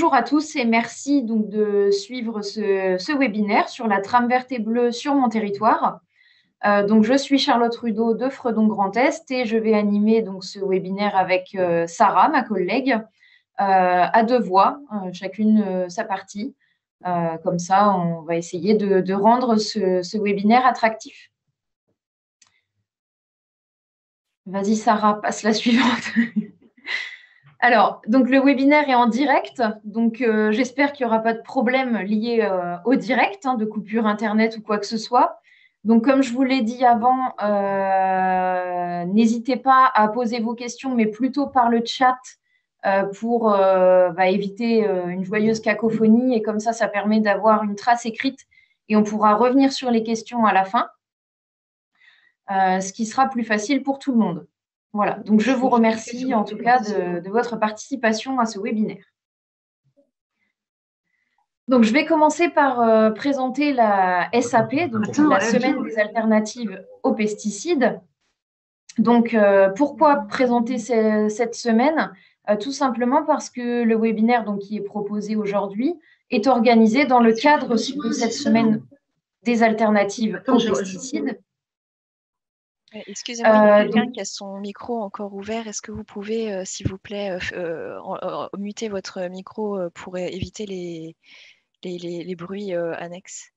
Bonjour à tous et merci donc de suivre ce webinaire sur la trame verte et bleue sur mon territoire. Donc, je suis Charlotte Rudeau de Fredon Grand Est et je vais animer donc ce webinaire avec Sarah, ma collègue, à deux voix, chacune sa partie. Comme ça, on va essayer de rendre ce webinaire attractif. Vas-y, Sarah, passe la suivante. Alors, donc le webinaire est en direct, donc j'espère qu'il n'y aura pas de problème lié au direct, de coupure Internet ou quoi que ce soit. Donc, comme je vous l'ai dit avant, n'hésitez pas à poser vos questions, mais plutôt par le chat pour éviter une joyeuse cacophonie. Et comme ça permet d'avoir une trace écrite et on pourra revenir sur les questions à la fin, ce qui sera plus facile pour tout le monde. Voilà, donc je vous remercie en tout cas de votre participation à ce webinaire. Donc, je vais commencer par présenter la SAP, donc la Semaine des alternatives aux pesticides. Donc, pourquoi présenter cette semaine? Tout simplement parce que le webinaire qui est proposé aujourd'hui est organisé dans le cadre de cette Semaine des alternatives aux pesticides. Excusez-moi, il y a quelqu'un qui a son micro encore ouvert. Est-ce que vous pouvez, s'il vous plaît, muter votre micro pour éviter les bruits annexes?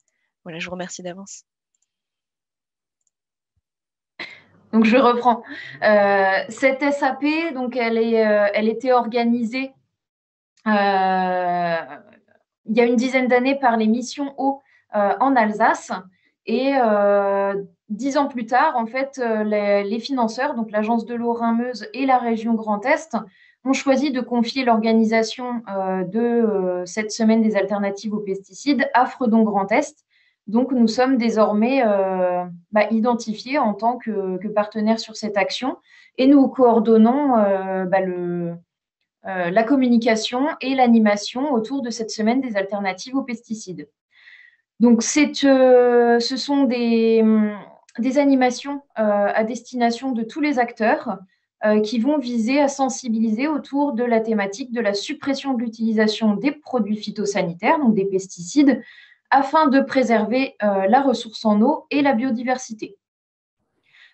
Voilà, je vous remercie d'avance. Donc, je reprends. Cette SAP, donc, elle était organisée il y a une dizaine d'années par les missions eau en Alsace. Et 10 ans plus tard, en fait, les financeurs, donc l'Agence de l'eau Rhin-Meuse et la région Grand Est, ont choisi de confier l'organisation de cette semaine des alternatives aux pesticides à Fredon Grand Est. Donc, nous sommes désormais identifiés en tant que partenaires sur cette action et nous coordonnons la communication et l'animation autour de cette semaine des alternatives aux pesticides. Donc, ce sont des animations à destination de tous les acteurs qui vont viser à sensibiliser autour de la thématique de la suppression de l'utilisation des produits phytosanitaires, donc des pesticides, afin de préserver la ressource en eau et la biodiversité.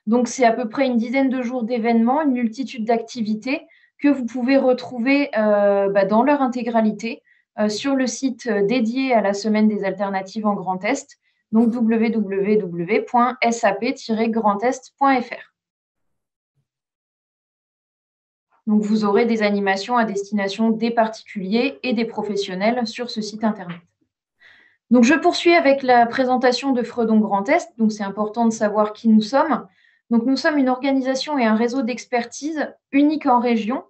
Donc, c'est à peu près une dizaine de jours d'événements, une multitude d'activités que vous pouvez retrouver dans leur intégralité sur le site dédié à la Semaine des alternatives en Grand Est, donc www.sap-grandest.fr. Donc, vous aurez des animations à destination des particuliers et des professionnels sur ce site Internet. Donc, je poursuis avec la présentation de Fredon Grand Est. Donc, c'est important de savoir qui nous sommes. Donc, nous sommes une organisation et un réseau d'expertise unique en région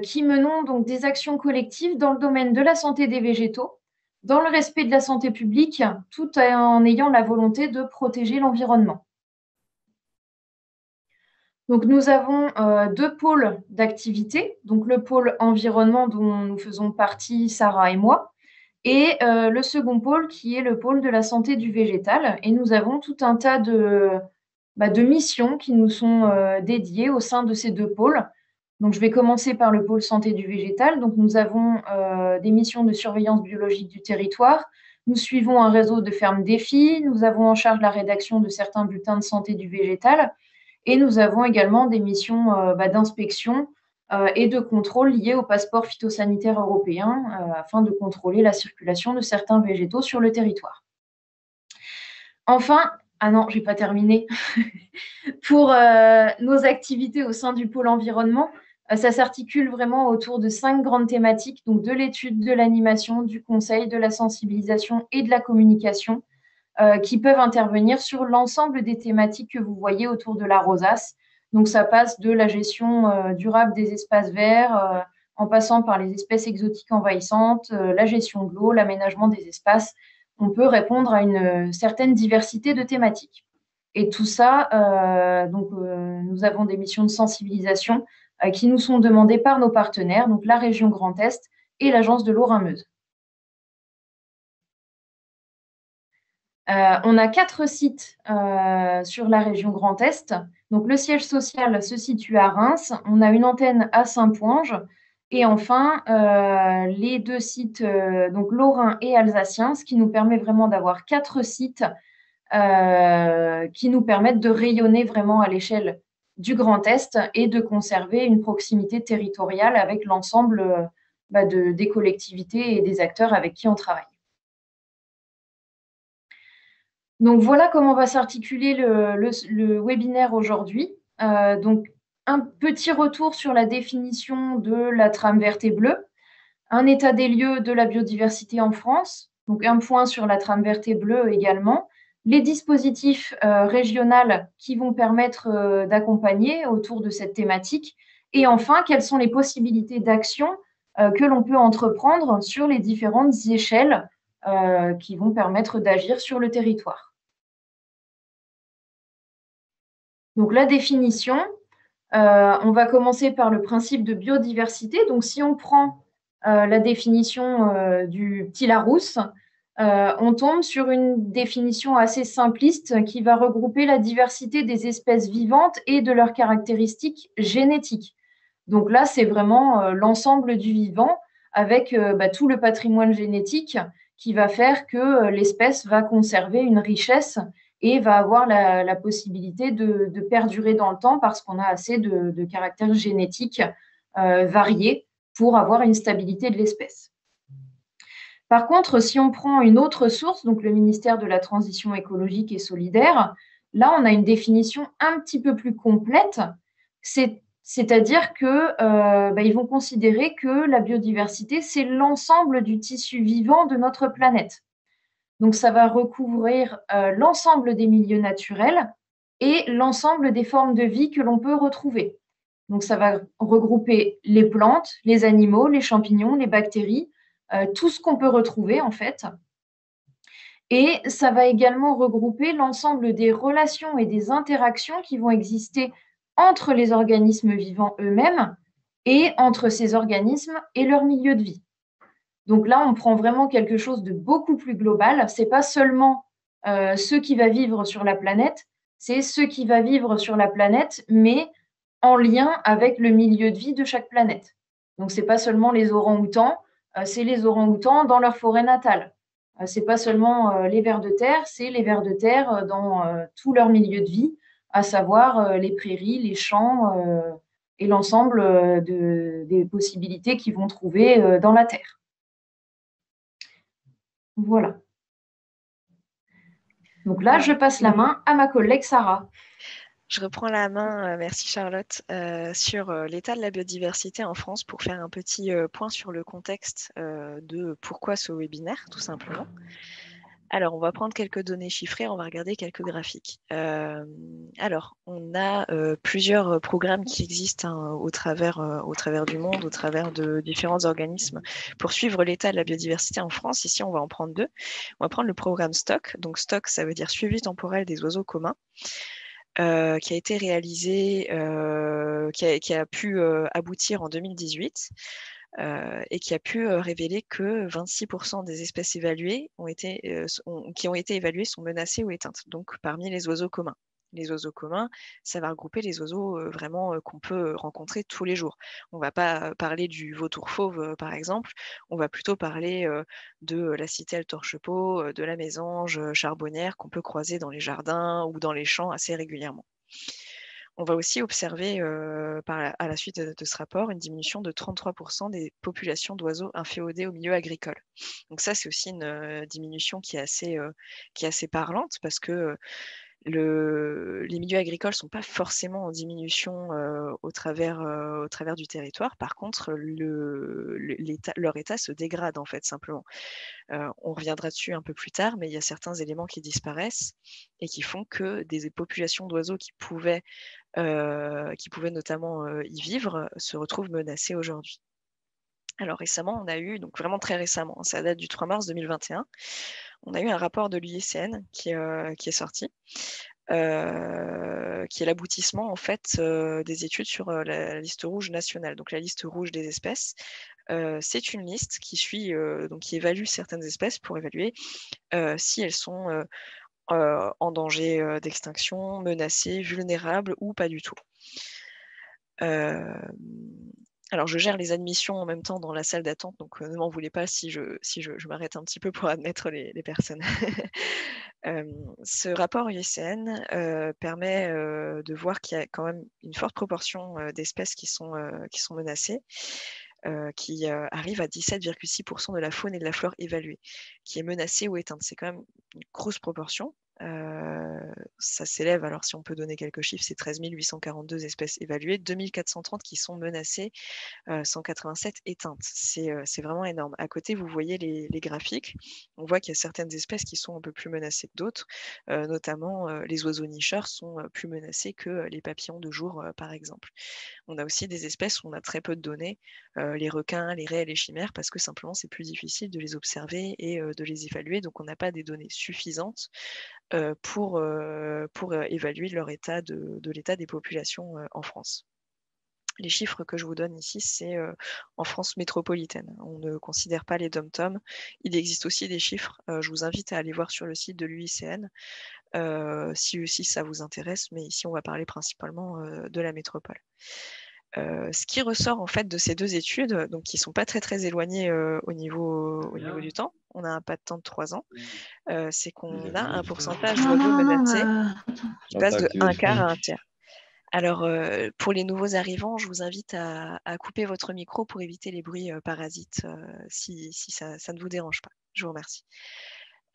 qui menons donc des actions collectives dans le domaine de la santé des végétaux, dans le respect de la santé publique, tout en ayant la volonté de protéger l'environnement. Donc, nous avons deux pôles d'activité. Donc, le pôle environnement dont nous faisons partie, Sarah et moi, et le second pôle qui est le pôle de la santé du végétal. Et nous avons tout un tas de missions qui nous sont dédiées au sein de ces deux pôles. Donc, je vais commencer par le pôle santé du végétal. Donc, nous avons des missions de surveillance biologique du territoire. Nous suivons un réseau de fermes défis. Nous avons en charge la rédaction de certains bulletins de santé du végétal. Et nous avons également des missions d'inspection et de contrôle liées au passeport phytosanitaire européen afin de contrôler la circulation de certains végétaux sur le territoire. Enfin, ah non, je n'ai pas terminé. Pour nos activités au sein du pôle environnement, ça s'articule vraiment autour de 5 grandes thématiques, donc de l'étude, de l'animation, du conseil, de la sensibilisation et de la communication, qui peuvent intervenir sur l'ensemble des thématiques que vous voyez autour de la rosace. Donc, ça passe de la gestion durable des espaces verts, en passant par les espèces exotiques envahissantes, la gestion de l'eau, l'aménagement des espaces. On peut répondre à une certaine diversité de thématiques. Et tout ça, nous avons des missions de sensibilisation qui nous sont demandées par nos partenaires, donc la région Grand Est et l'Agence de l'eau Rhin-Meuse. On a 4 sites sur la région Grand Est. Donc, le siège social se situe à Reims. On a une antenne à Saint-Ponge Et enfin, les 2 sites, donc lorrains et alsaciens, ce qui nous permet vraiment d'avoir 4 sites qui nous permettent de rayonner vraiment à l'échelle du Grand Est et de conserver une proximité territoriale avec l'ensemble des collectivités et des acteurs avec qui on travaille. Donc voilà comment va s'articuler le webinaire aujourd'hui. Donc un petit retour sur la définition de la trame verte et bleue, un état des lieux de la biodiversité en France, donc un point sur la trame verte et bleue également, les dispositifs régionaux qui vont permettre d'accompagner autour de cette thématique, et enfin, quelles sont les possibilités d'action que l'on peut entreprendre sur les différentes échelles qui vont permettre d'agir sur le territoire. Donc la définition, on va commencer par le principe de biodiversité. Donc si on prend la définition du petit Larousse, on tombe sur une définition assez simpliste qui va regrouper la diversité des espèces vivantes et de leurs caractéristiques génétiques. Donc là, c'est vraiment l'ensemble du vivant avec tout le patrimoine génétique qui va faire que l'espèce va conserver une richesse et va avoir la possibilité de perdurer dans le temps parce qu'on a assez de caractères génétiques variés pour avoir une stabilité de l'espèce. Par contre, si on prend une autre source, donc le ministère de la Transition écologique et solidaire, là, on a une définition un petit peu plus complète. C'est-à-dire qu'ils vont considérer que la biodiversité, c'est l'ensemble du tissu vivant de notre planète. Donc, ça va recouvrir l'ensemble des milieux naturels et l'ensemble des formes de vie que l'on peut retrouver. Donc, ça va regrouper les plantes, les animaux, les champignons, les bactéries, tout ce qu'on peut retrouver en fait. Et ça va également regrouper l'ensemble des relations et des interactions qui vont exister entre les organismes vivants eux-mêmes et entre ces organismes et leur milieu de vie. Donc là, on prend vraiment quelque chose de beaucoup plus global. Ce n'est pas seulement ce qui va vivre sur la planète, c'est ce qui va vivre sur la planète, mais en lien avec le milieu de vie de chaque planète. Donc, ce n'est pas seulement les orang-outans, c'est les orang-outans dans leur forêt natale. Ce n'est pas seulement les vers de terre, c'est les vers de terre dans tout leur milieu de vie, à savoir les prairies, les champs et l'ensemble des possibilités qu'ils vont trouver dans la terre. Voilà. Donc là, je passe la main à ma collègue Sarah. Je reprends la main, merci Charlotte, sur l'état de la biodiversité en France pour faire un petit point sur le contexte de pourquoi ce webinaire, tout simplement. Alors, on va prendre quelques données chiffrées, on va regarder quelques graphiques. Alors, on a plusieurs programmes qui existent au travers du monde, au travers de différents organismes pour suivre l'état de la biodiversité en France. Ici, on va en prendre deux. On va prendre le programme STOC. Donc, STOC, ça veut dire suivi temporel des oiseaux communs. Qui a été réalisé, qui a pu aboutir en 2018 et qui a pu révéler que 26% des espèces évaluées qui ont été évaluées sont menacées ou éteintes, donc parmi les oiseaux communs. Les oiseaux communs, ça va regrouper les oiseaux vraiment qu'on peut rencontrer tous les jours. On ne va pas parler du vautour fauve, par exemple. On va plutôt parler de la citelle torche-peau, de la mésange charbonnière qu'on peut croiser dans les jardins ou dans les champs assez régulièrement. On va aussi observer à la suite de ce rapport une diminution de 33% des populations d'oiseaux inféodés au milieu agricole. Donc ça, c'est aussi une diminution qui est assez parlante parce que les milieux agricoles ne sont pas forcément en diminution au travers du territoire. Par contre, leur état se dégrade en fait simplement. On reviendra dessus un peu plus tard, mais il y a certains éléments qui disparaissent et qui font que des populations d'oiseaux qui pouvaient notamment y vivre se retrouvent menacées aujourd'hui. Alors récemment, on a eu, donc vraiment très récemment, ça date du 3 mars 2021, on a eu un rapport de l'UICN qui est sorti, qui est l'aboutissement en fait des études sur la liste rouge nationale. Donc la liste rouge des espèces, c'est une liste qui évalue certaines espèces pour évaluer si elles sont en danger d'extinction, menacées, vulnérables ou pas du tout. Alors, je gère les admissions en même temps dans la salle d'attente, donc ne m'en voulez pas si je m'arrête un petit peu pour admettre les personnes. Ce rapport IUCN permet de voir qu'il y a quand même une forte proportion d'espèces qui sont menacées, qui arrive à 17,6% de la faune et de la flore évaluée, qui est menacée ou éteinte. C'est quand même une grosse proportion. Ça s'élève, alors si on peut donner quelques chiffres, c'est 13 842 espèces évaluées, 2430 qui sont menacées, 187 éteintes. C'est vraiment énorme. À côté, vous voyez les graphiques. On voit qu'il y a certaines espèces qui sont un peu plus menacées que d'autres, notamment les oiseaux nicheurs sont plus menacés que les papillons de jour, par exemple. On a aussi des espèces où on a très peu de données, les requins, les raies, les chimères, parce que simplement c'est plus difficile de les observer et de les évaluer. Donc on n'a pas des données suffisantes pour évaluer leur état de l'état des populations en France. Les chiffres que je vous donne ici, c'est en France métropolitaine. On ne considère pas les dom-toms. Il existe aussi des chiffres. Je vous invite à aller voir sur le site de l'UICN si ça vous intéresse, mais ici on va parler principalement de la métropole. Ce qui ressort en fait de ces deux études, donc qui ne sont pas très éloignées au niveau du temps, on a un pas de temps de 3 ans, c'est qu'on a un pourcentage d'oiseaux menacés qui passe de un quart à un tiers. Alors, pour les nouveaux arrivants, je vous invite à couper votre micro pour éviter les bruits parasites, si ça ne vous dérange pas. Je vous remercie.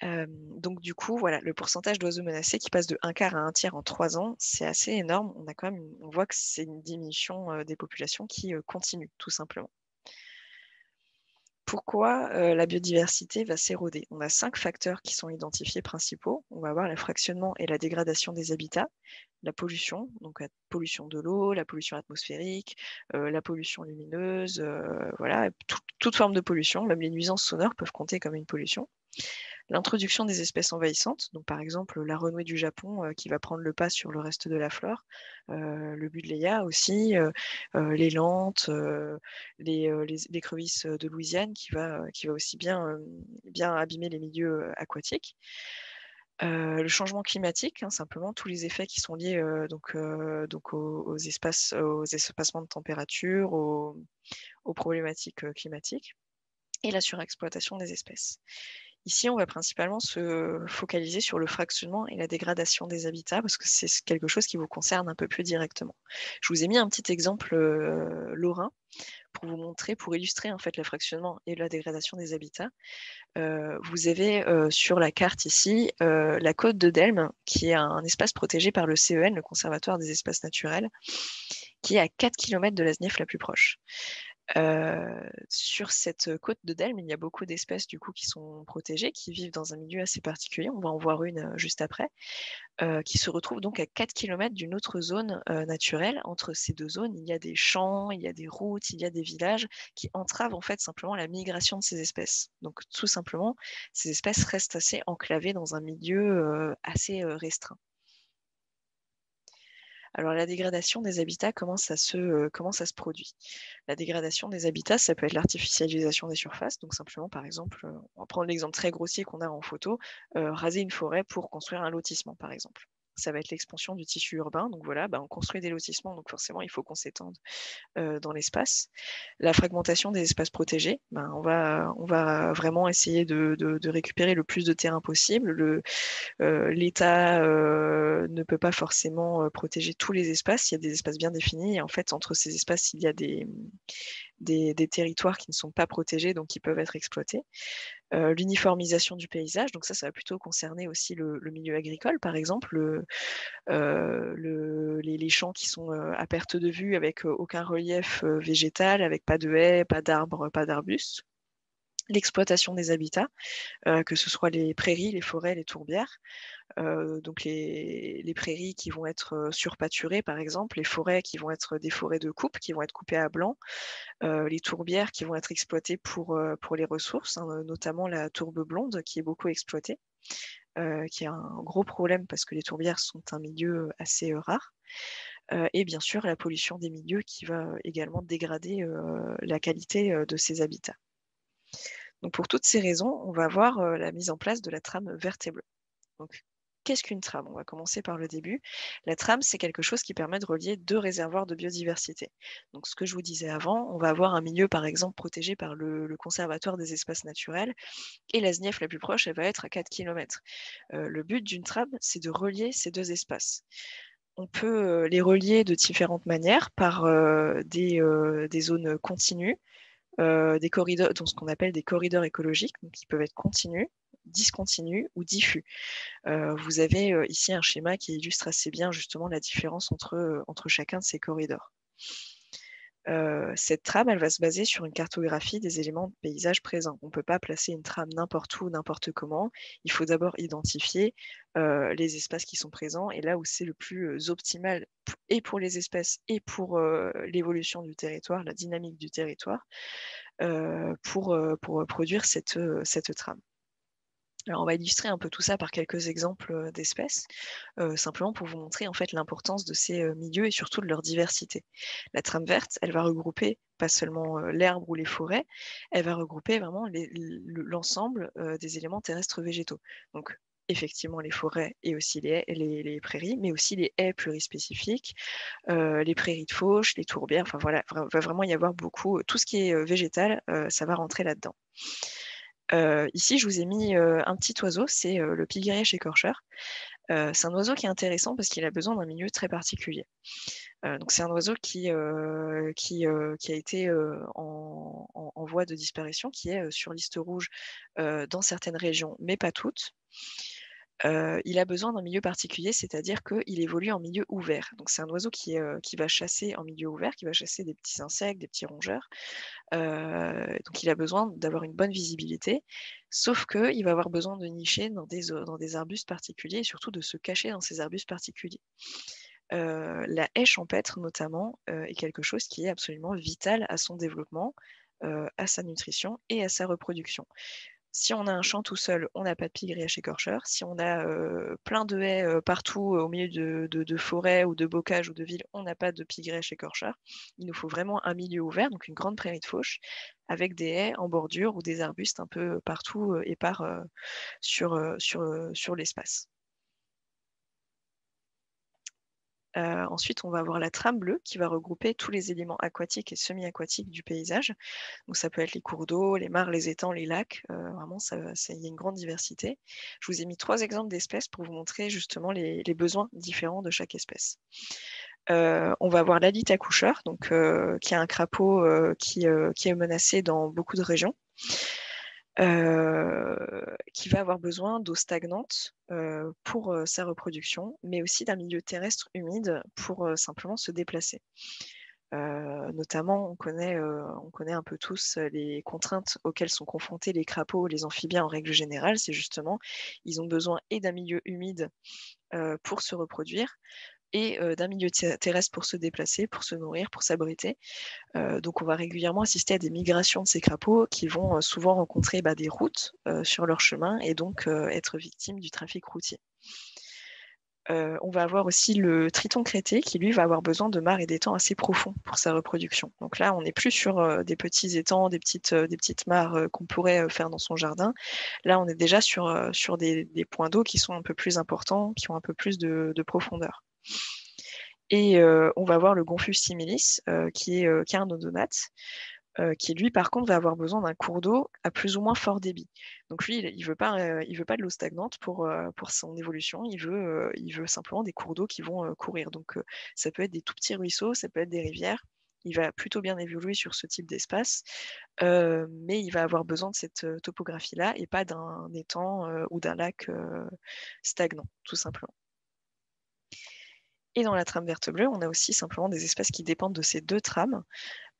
Donc du coup, voilà, le pourcentage d'oiseaux menacés qui passe de un quart à un tiers en 3 ans, c'est assez énorme. On voit que c'est une diminution des populations qui continue, tout simplement. Pourquoi la biodiversité va s'éroder? On a 5 facteurs qui sont identifiés principaux. On va avoir le fractionnement et la dégradation des habitats, la pollution, donc la pollution de l'eau, la pollution atmosphérique, la pollution lumineuse, voilà, toute forme de pollution, même les nuisances sonores peuvent compter comme une pollution. L'introduction des espèces envahissantes, donc par exemple la renouée du Japon qui va prendre le pas sur le reste de la flore, le Buddleia aussi, les lentes, l'écrevisse de Louisiane qui va aussi bien abîmer les milieux aquatiques. Le changement climatique, simplement tous les effets qui sont liés aux espacements de température, aux problématiques climatiques et la surexploitation des espèces. Ici, on va principalement se focaliser sur le fractionnement et la dégradation des habitats parce que c'est quelque chose qui vous concerne un peu plus directement. Je vous ai mis un petit exemple lorrain pour vous montrer, pour illustrer en fait le fractionnement et la dégradation des habitats. Vous avez sur la carte ici la côte de Delme, qui est un espace protégé par le CEN, le Conservatoire des espaces naturels, qui est à 4 km de la SNIF la plus proche. Sur cette côte de Delme, il y a beaucoup d'espèces du coup qui sont protégées, qui vivent dans un milieu assez particulier. On va en voir une juste après, qui se retrouve donc à 4 km d'une autre zone naturelle. Entre ces deux zones, il y a des champs, il y a des routes, il y a des villages qui entravent en fait simplement la migration de ces espèces. Donc tout simplement, ces espèces restent assez enclavées dans un milieu assez restreint. Alors la dégradation des habitats, comment ça se produit? La dégradation des habitats, ça peut être l'artificialisation des surfaces, donc simplement par exemple, on va prendre l'exemple très grossier qu'on a en photo, raser une forêt pour construire un lotissement par exemple. Ça va être l'expansion du tissu urbain, donc voilà, on construit des lotissements, donc forcément il faut qu'on s'étende dans l'espace. La fragmentation des espaces protégés, on va vraiment essayer de récupérer le plus de terrain possible. L'État ne peut pas forcément protéger tous les espaces. Il y a des espaces bien définis. Et en fait, entre ces espaces, il y a des territoires qui ne sont pas protégés, donc qui peuvent être exploités. L'uniformisation du paysage, donc ça va plutôt concerner aussi le milieu agricole, par exemple, les champs qui sont à perte de vue avec aucun relief végétal, avec pas de haies, pas d'arbres, pas d'arbustes. L'exploitation des habitats, que ce soit les prairies, les forêts, les tourbières. Donc les prairies qui vont être surpâturées, par exemple, les forêts qui vont être des forêts de coupe, qui vont être coupées à blanc, les tourbières qui vont être exploitées pour les ressources, notamment la tourbe blonde qui est beaucoup exploitée, qui est un gros problème parce que les tourbières sont un milieu assez rare. Et bien sûr, la pollution des milieux qui va également dégrader la qualité de ces habitats. Donc pour toutes ces raisons, on va avoir la mise en place de la trame verte et bleue. Donc qu'est-ce qu'une trame? On va commencer par le début. La trame, c'est quelque chose qui permet de relier deux réservoirs de biodiversité. Donc, ce que je vous disais avant, on va avoir un milieu, par exemple, protégé par le Conservatoire des espaces naturels, et la SNIEF la plus proche, elle va être à 4 km. Le but d'une trame, c'est de relier ces deux espaces. On peut les relier de différentes manières, par des zones continues, des corridors, donc ce qu'on appelle des corridors écologiques, donc qui peuvent être continus, discontinus ou diffus. Vous avez ici un schéma qui illustre assez bien justement la différence entre chacun de ces corridors. Cette trame, elle va se baser sur une cartographie des éléments de paysage présents. On ne peut pas placer une trame n'importe où, n'importe comment. Il faut d'abord identifier les espaces qui sont présents et là où c'est le plus optimal et pour les espèces et pour l'évolution du territoire, la dynamique du territoire, pour produire cette trame. Alors, on va illustrer un peu tout ça par quelques exemples d'espèces, simplement pour vous montrer en fait l'importance de ces milieux et surtout de leur diversité. La trame verte, elle va regrouper pas seulement l'herbe ou les forêts, elle va regrouper vraiment l'ensemble des éléments terrestres végétaux. Donc, effectivement, les forêts et aussi les prairies, mais aussi les haies plurispécifiques, les prairies de fauche, les tourbières, enfin voilà, il va vraiment y avoir beaucoup, tout ce qui est végétal, ça va rentrer là-dedans. Ici, je vous ai mis un petit oiseau, c'est le pigrièche écorcheur. C'est un oiseau qui est intéressant parce qu'il a besoin d'un milieu très particulier. Donc c'est un oiseau qui a été en voie de disparition, qui est sur liste rouge dans certaines régions, mais pas toutes. Il a besoin d'un milieu particulier, c'est-à-dire qu'il évolue en milieu ouvert. Donc c'est un oiseau qui va chasser en milieu ouvert, qui va chasser des petits insectes, des petits rongeurs. Donc il a besoin d'avoir une bonne visibilité, sauf qu'il va avoir besoin de nicher dans des arbustes particuliers et surtout de se cacher dans ces arbustes particuliers. La haie champêtre notamment est quelque chose qui est absolument vital à son développement, à sa nutrition et à sa reproduction. Si on a un champ tout seul, on n'a pas de pigrièche écorcheur. Si on a plein de haies partout au milieu de forêts ou de bocages ou de villes, on n'a pas de pigrièche écorcheur. Il nous faut vraiment un milieu ouvert, donc une grande prairie de fauche, avec des haies en bordure ou des arbustes un peu partout épars sur l'espace. Ensuite, on va avoir la trame bleue qui va regrouper tous les éléments aquatiques et semi-aquatiques du paysage. Donc, ça peut être les cours d'eau, les mares, les étangs, les lacs. Vraiment, il y a une grande diversité. Je vous ai mis 3 exemples d'espèces pour vous montrer justement les besoins différents de chaque espèce. On va avoir l'alite accoucheur, donc, qui est un crapaud qui est menacé dans beaucoup de régions. Qui va avoir besoin d'eau stagnante pour sa reproduction, mais aussi d'un milieu terrestre humide pour simplement se déplacer. Notamment, on connaît un peu tous les contraintes auxquelles sont confrontés les crapauds, les amphibiens en règle générale. C'est justement, ils ont besoin et d'un milieu humide pour se reproduire, et d'un milieu terrestre pour se déplacer, pour se nourrir, pour s'abriter. Donc on va régulièrement assister à des migrations de ces crapauds qui vont souvent rencontrer des routes sur leur chemin et donc être victimes du trafic routier. On va avoir aussi le triton crêté qui, lui, va avoir besoin de mares et d'étangs assez profonds pour sa reproduction. Donc là, on n'est plus sur des petits étangs, des petites mares qu'on pourrait faire dans son jardin. Là, on est déjà sur des points d'eau qui sont un peu plus importants, qui ont un peu plus de profondeur. Et on va avoir le Gonfus similis, qui est un odonate, qui lui, par contre, va avoir besoin d'un cours d'eau à plus ou moins fort débit. Donc lui, il veut pas de l'eau stagnante pour son évolution. Il veut simplement des cours d'eau qui vont courir. Donc ça peut être des tout petits ruisseaux, ça peut être des rivières. Il va plutôt bien évoluer sur ce type d'espace, mais il va avoir besoin de cette topographie-là et pas d'un étang ou d'un lac stagnant, tout simplement. Et dans la trame verte-bleue, on a aussi simplement des espèces qui dépendent de ces 2 trames.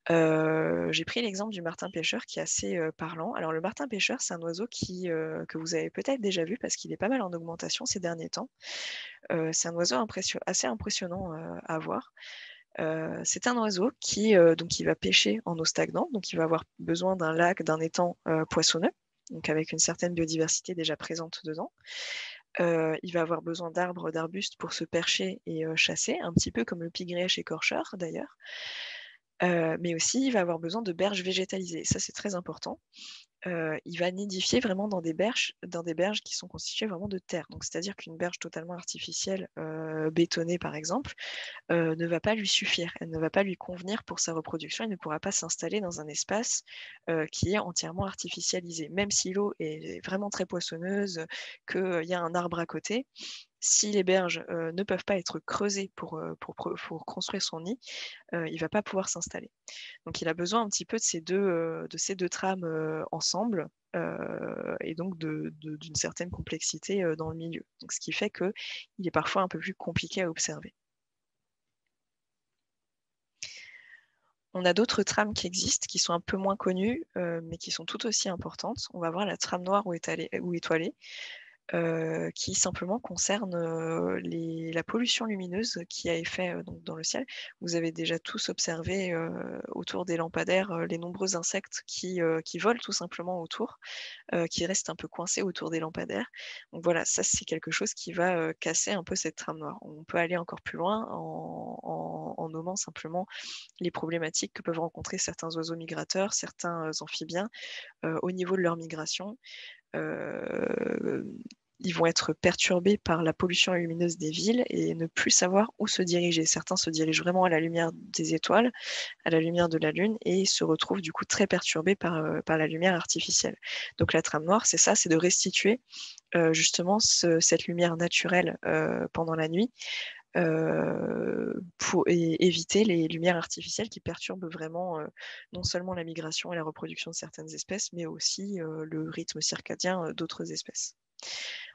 J'ai pris l'exemple du martin pêcheur qui est assez parlant. Alors le martin pêcheur, c'est un oiseau que vous avez peut-être déjà vu parce qu'il est pas mal en augmentation ces derniers temps. C'est un oiseau assez impressionnant à voir. C'est un oiseau qui va pêcher en eau stagnante, donc il va avoir besoin d'un lac, d'un étang poissonneux, donc avec une certaine biodiversité déjà présente dedans. Il va avoir besoin d'arbres, d'arbustes pour se percher et chasser, un petit peu comme le pigrièche écorcheur d'ailleurs. mais aussi il va avoir besoin de berges végétalisées. Ça, c'est très important. Il va nidifier vraiment dans des berges qui sont constituées vraiment de terre. Donc, c'est-à-dire qu'une berge totalement artificielle, bétonnée par exemple, ne va pas lui suffire. Elle ne va pas lui convenir pour sa reproduction. Elle ne pourra pas s'installer dans un espace qui est entièrement artificialisé. Même si l'eau est vraiment très poissonneuse, qu'il y a un arbre à côté, si les berges ne peuvent pas être creusées pour construire son nid, il ne va pas pouvoir s'installer. Donc il a besoin un petit peu de ces deux trames ensemble, et donc d'une certaine complexité dans le milieu. Donc, ce qui fait qu'il est parfois un peu plus compliqué à observer. On a d'autres trames qui existent, qui sont un peu moins connues, mais qui sont tout aussi importantes. On va voir la trame noire ou étoilée, qui simplement concerne la pollution lumineuse qui a effet donc dans le ciel. Vous avez déjà tous observé autour des lampadaires les nombreux insectes qui volent tout simplement autour, qui restent un peu coincés autour des lampadaires. Donc voilà, ça c'est quelque chose qui va casser un peu cette trame noire. On peut aller encore plus loin en nommant simplement les problématiques que peuvent rencontrer certains oiseaux migrateurs, certains amphibiens au niveau de leur migration. Ils vont être perturbés par la pollution lumineuse des villes et ne plus savoir où se diriger. Certains se dirigent vraiment à la lumière des étoiles, à la lumière de la Lune, et se retrouvent du coup très perturbés par la lumière artificielle. Donc la trame noire, c'est ça, c'est de restituer justement cette lumière naturelle pendant la nuit, pour éviter les lumières artificielles qui perturbent vraiment non seulement la migration et la reproduction de certaines espèces, mais aussi le rythme circadien d'autres espèces.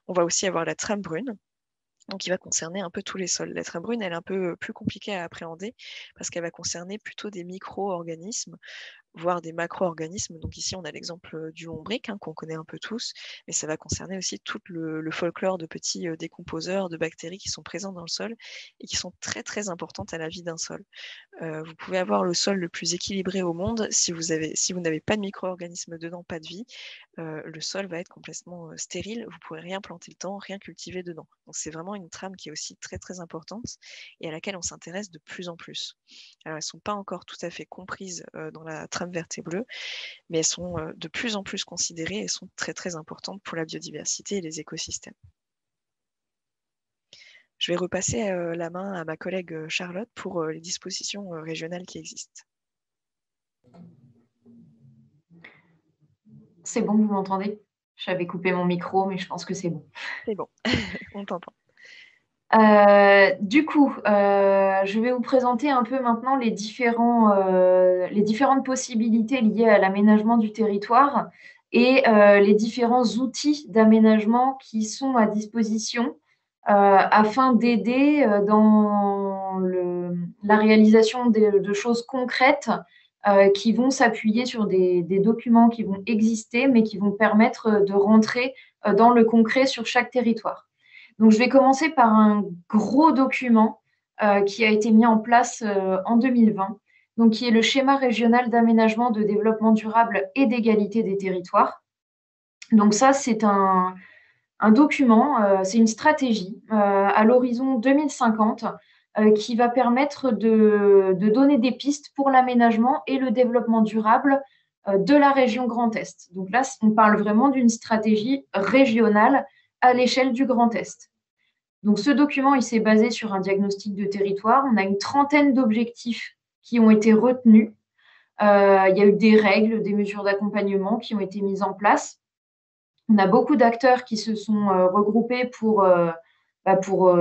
On va aussi avoir la trame brune, donc qui va concerner un peu tous les sols. La trame brune, elle est un peu plus compliquée à appréhender parce qu'elle va concerner plutôt des micro-organismes, voire des macro-organismes. Donc ici, on a l'exemple du lombric, qu'on connaît un peu tous, mais ça va concerner aussi tout le folklore de petits décomposeurs, de bactéries qui sont présents dans le sol et qui sont très très importantes à la vie d'un sol. Vous pouvez avoir le sol le plus équilibré au monde, si vous n'avez pas de micro-organismes dedans, pas de vie, le sol va être complètement stérile, vous ne pourrez rien planter dedans, rien cultiver dedans. Donc c'est vraiment une trame qui est aussi très très importante et à laquelle on s'intéresse de plus en plus. Alors elles ne sont pas encore tout à fait comprises dans la trame verte et bleue, mais elles sont de plus en plus considérées et sont très très importantes pour la biodiversité et les écosystèmes. Je vais repasser la main à ma collègue Charlotte pour les dispositions régionales qui existent. C'est bon, vous m'entendez? J'avais coupé mon micro, mais je pense que c'est bon. C'est bon, on t'entend. Du coup, je vais vous présenter un peu maintenant les différentes possibilités liées à l'aménagement du territoire et les différents outils d'aménagement qui sont à disposition afin d'aider dans la réalisation de choses concrètes qui vont s'appuyer sur des documents qui vont exister, mais qui vont permettre de rentrer dans le concret sur chaque territoire. Donc, je vais commencer par un gros document qui a été mis en place en 2020, donc qui est le schéma régional d'aménagement, de développement durable et d'égalité des territoires. Donc ça, c'est un document, c'est une stratégie à l'horizon 2050 qui va permettre de donner des pistes pour l'aménagement et le développement durable de la région Grand Est. Donc là, on parle vraiment d'une stratégie régionale à l'échelle du Grand Est. Donc ce document, il s'est basé sur un diagnostic de territoire. On a une trentaine d'objectifs qui ont été retenus. Il y a eu des règles, des mesures d'accompagnement qui ont été mises en place. On a beaucoup d'acteurs qui se sont regroupés pour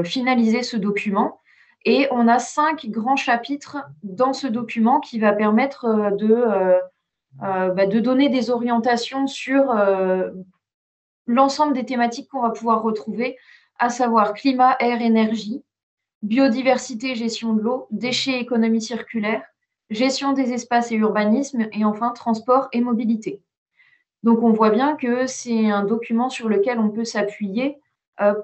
finaliser ce document. Et on a 5 grands chapitres dans ce document qui va permettre de donner des orientations sur l'ensemble des thématiques qu'on va pouvoir retrouver, à savoir climat, air, énergie, biodiversité, gestion de l'eau, déchets, économie circulaire, gestion des espaces et urbanisme, et enfin transport et mobilité. Donc on voit bien que c'est un document sur lequel on peut s'appuyer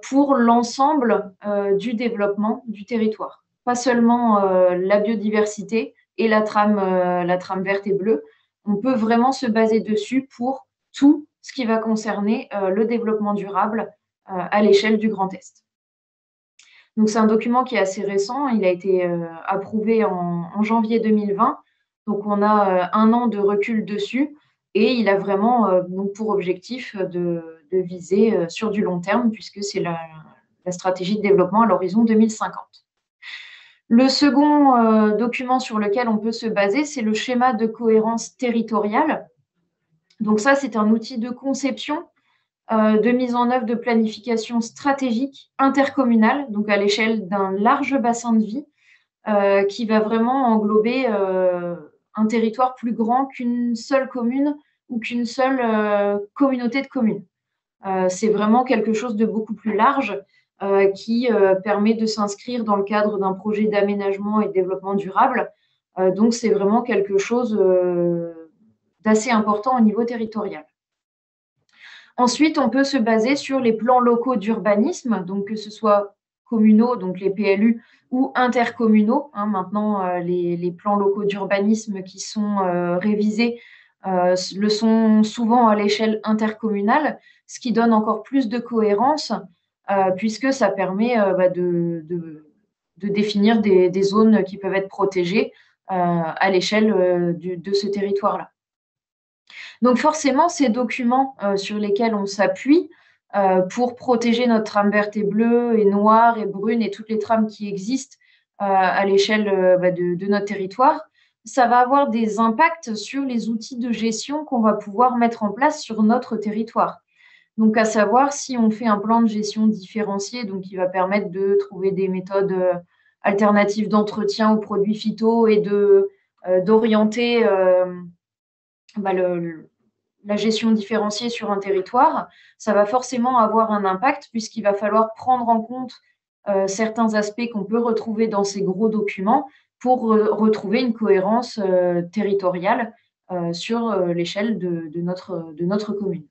pour l'ensemble du développement du territoire. Pas seulement la biodiversité et la trame verte et bleue, on peut vraiment se baser dessus pour tout ce qui va concerner le développement durable à l'échelle du Grand Est. Donc c'est un document qui est assez récent, il a été approuvé en janvier 2020. Donc, on a 1 an de recul dessus et il a vraiment donc pour objectif de viser sur du long terme puisque c'est la stratégie de développement à l'horizon 2050. Le second document sur lequel on peut se baser, c'est le schéma de cohérence territoriale. Donc ça, c'est un outil de conception, de mise en œuvre de planification stratégique intercommunale, donc à l'échelle d'un large bassin de vie, qui va vraiment englober un territoire plus grand qu'une seule commune ou qu'une seule communauté de communes. C'est vraiment quelque chose de beaucoup plus large qui permet de s'inscrire dans le cadre d'un projet d'aménagement et de développement durable. Donc, c'est vraiment quelque chose d'assez important au niveau territorial. Ensuite, on peut se baser sur les plans locaux d'urbanisme, donc que ce soit communaux, donc les PLU, ou intercommunaux. Maintenant, les plans locaux d'urbanisme qui sont révisés le sont souvent à l'échelle intercommunale, ce qui donne encore plus de cohérence, puisque ça permet de définir des zones qui peuvent être protégées à l'échelle de ce territoire-là. Donc forcément, ces documents sur lesquels on s'appuie pour protéger notre trame verte et bleue et noire et brune et toutes les trames qui existent à l'échelle de notre territoire, ça va avoir des impacts sur les outils de gestion qu'on va pouvoir mettre en place sur notre territoire. Donc, à savoir si on fait un plan de gestion différencié, donc qui va permettre de trouver des méthodes alternatives d'entretien aux produits phyto et d'orienter la gestion différenciée sur un territoire, ça va forcément avoir un impact puisqu'il va falloir prendre en compte certains aspects qu'on peut retrouver dans ces gros documents pour retrouver une cohérence territoriale sur l'échelle de notre commune.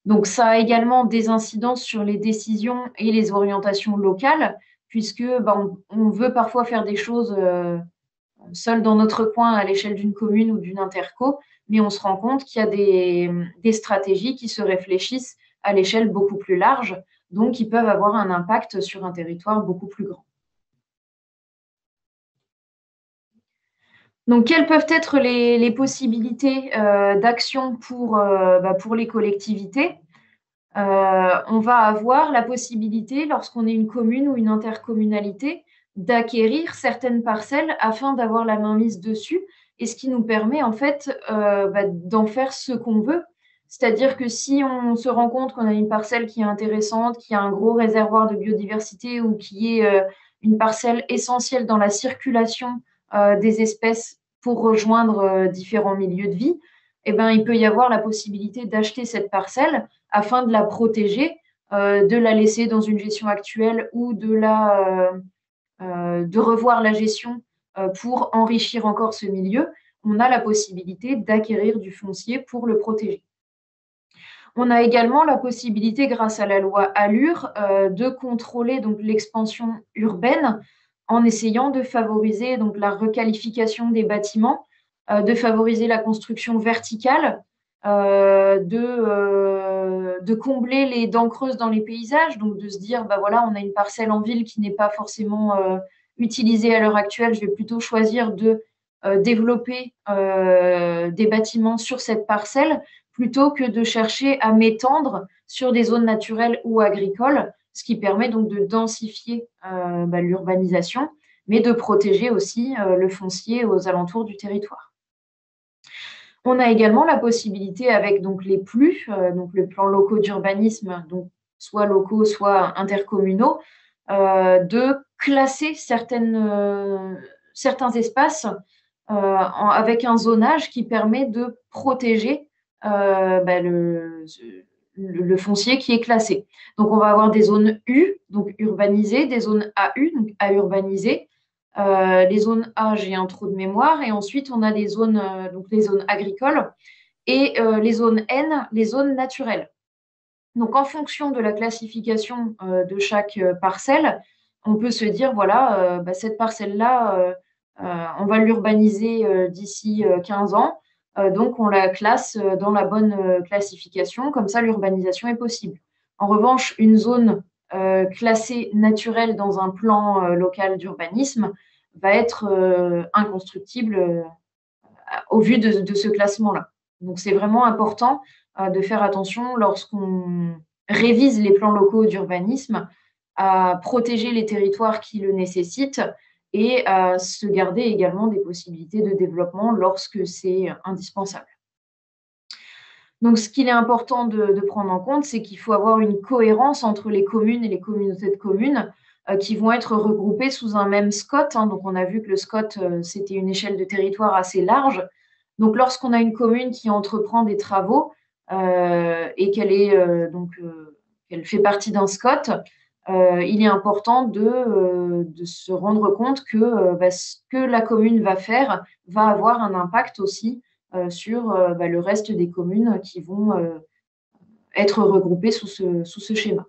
Donc, ça a également des incidences sur les décisions et les orientations locales, puisque on veut parfois faire des choses seul dans notre coin à l'échelle d'une commune ou d'une interco, mais on se rend compte qu'il y a des stratégies qui se réfléchissent à l'échelle beaucoup plus large, donc qui peuvent avoir un impact sur un territoire beaucoup plus grand. Donc, quelles peuvent être les possibilités d'action pour les collectivités ? On va avoir la possibilité, lorsqu'on est une commune ou une intercommunalité, d'acquérir certaines parcelles afin d'avoir la mainmise dessus, et ce qui nous permet en fait d'en faire ce qu'on veut. C'est-à-dire que si on se rend compte qu'on a une parcelle qui est intéressante, qui a un gros réservoir de biodiversité ou qui est une parcelle essentielle dans la circulation des espèces pour rejoindre différents milieux de vie, eh ben, il peut y avoir la possibilité d'acheter cette parcelle afin de la protéger, de la laisser dans une gestion actuelle ou de revoir la gestion pour enrichir encore ce milieu. On a la possibilité d'acquérir du foncier pour le protéger. On a également la possibilité, grâce à la loi ALUR, de contrôler donc l'expansion urbaine en essayant de favoriser donc la requalification des bâtiments, de favoriser la construction verticale, de combler les dents creuses dans les paysages, donc de se dire, voilà, on a une parcelle en ville qui n'est pas forcément utilisée à l'heure actuelle, je vais plutôt choisir de développer des bâtiments sur cette parcelle plutôt que de chercher à m'étendre sur des zones naturelles ou agricoles, ce qui permet donc de densifier l'urbanisation, mais de protéger aussi le foncier aux alentours du territoire. On a également la possibilité, avec donc les PLU, donc les plans locaux d'urbanisme, donc soit locaux, soit intercommunaux, de classer certains espaces avec un zonage qui permet de protéger le foncier qui est classé. Donc, on va avoir des zones U, donc urbanisées, des zones AU, donc à urbaniser. Les zones A, j'ai un trou de mémoire, et ensuite on a les zones, donc les zones agricoles, et les zones N, les zones naturelles. Donc en fonction de la classification de chaque parcelle, on peut se dire, voilà, cette parcelle-là, on va l'urbaniser d'ici 15 ans, donc on la classe dans la bonne classification, comme ça l'urbanisation est possible. En revanche, une zone classée naturelle dans un plan local d'urbanisme va être inconstructible au vu de ce classement-là. Donc, c'est vraiment important de faire attention lorsqu'on révise les plans locaux d'urbanisme à protéger les territoires qui le nécessitent et à se garder également des possibilités de développement lorsque c'est indispensable. Donc, ce qu'il est important de prendre en compte, c'est qu'il faut avoir une cohérence entre les communes et les communautés de communes qui vont être regroupées sous un même SCOT. Donc, on a vu que le SCOT, c'était une échelle de territoire assez large. Donc, lorsqu'on a une commune qui entreprend des travaux et qu'elle fait partie d'un SCOT, il est important de se rendre compte que ce que la commune va faire va avoir un impact aussi sur le reste des communes qui vont être regroupées sous ce schéma.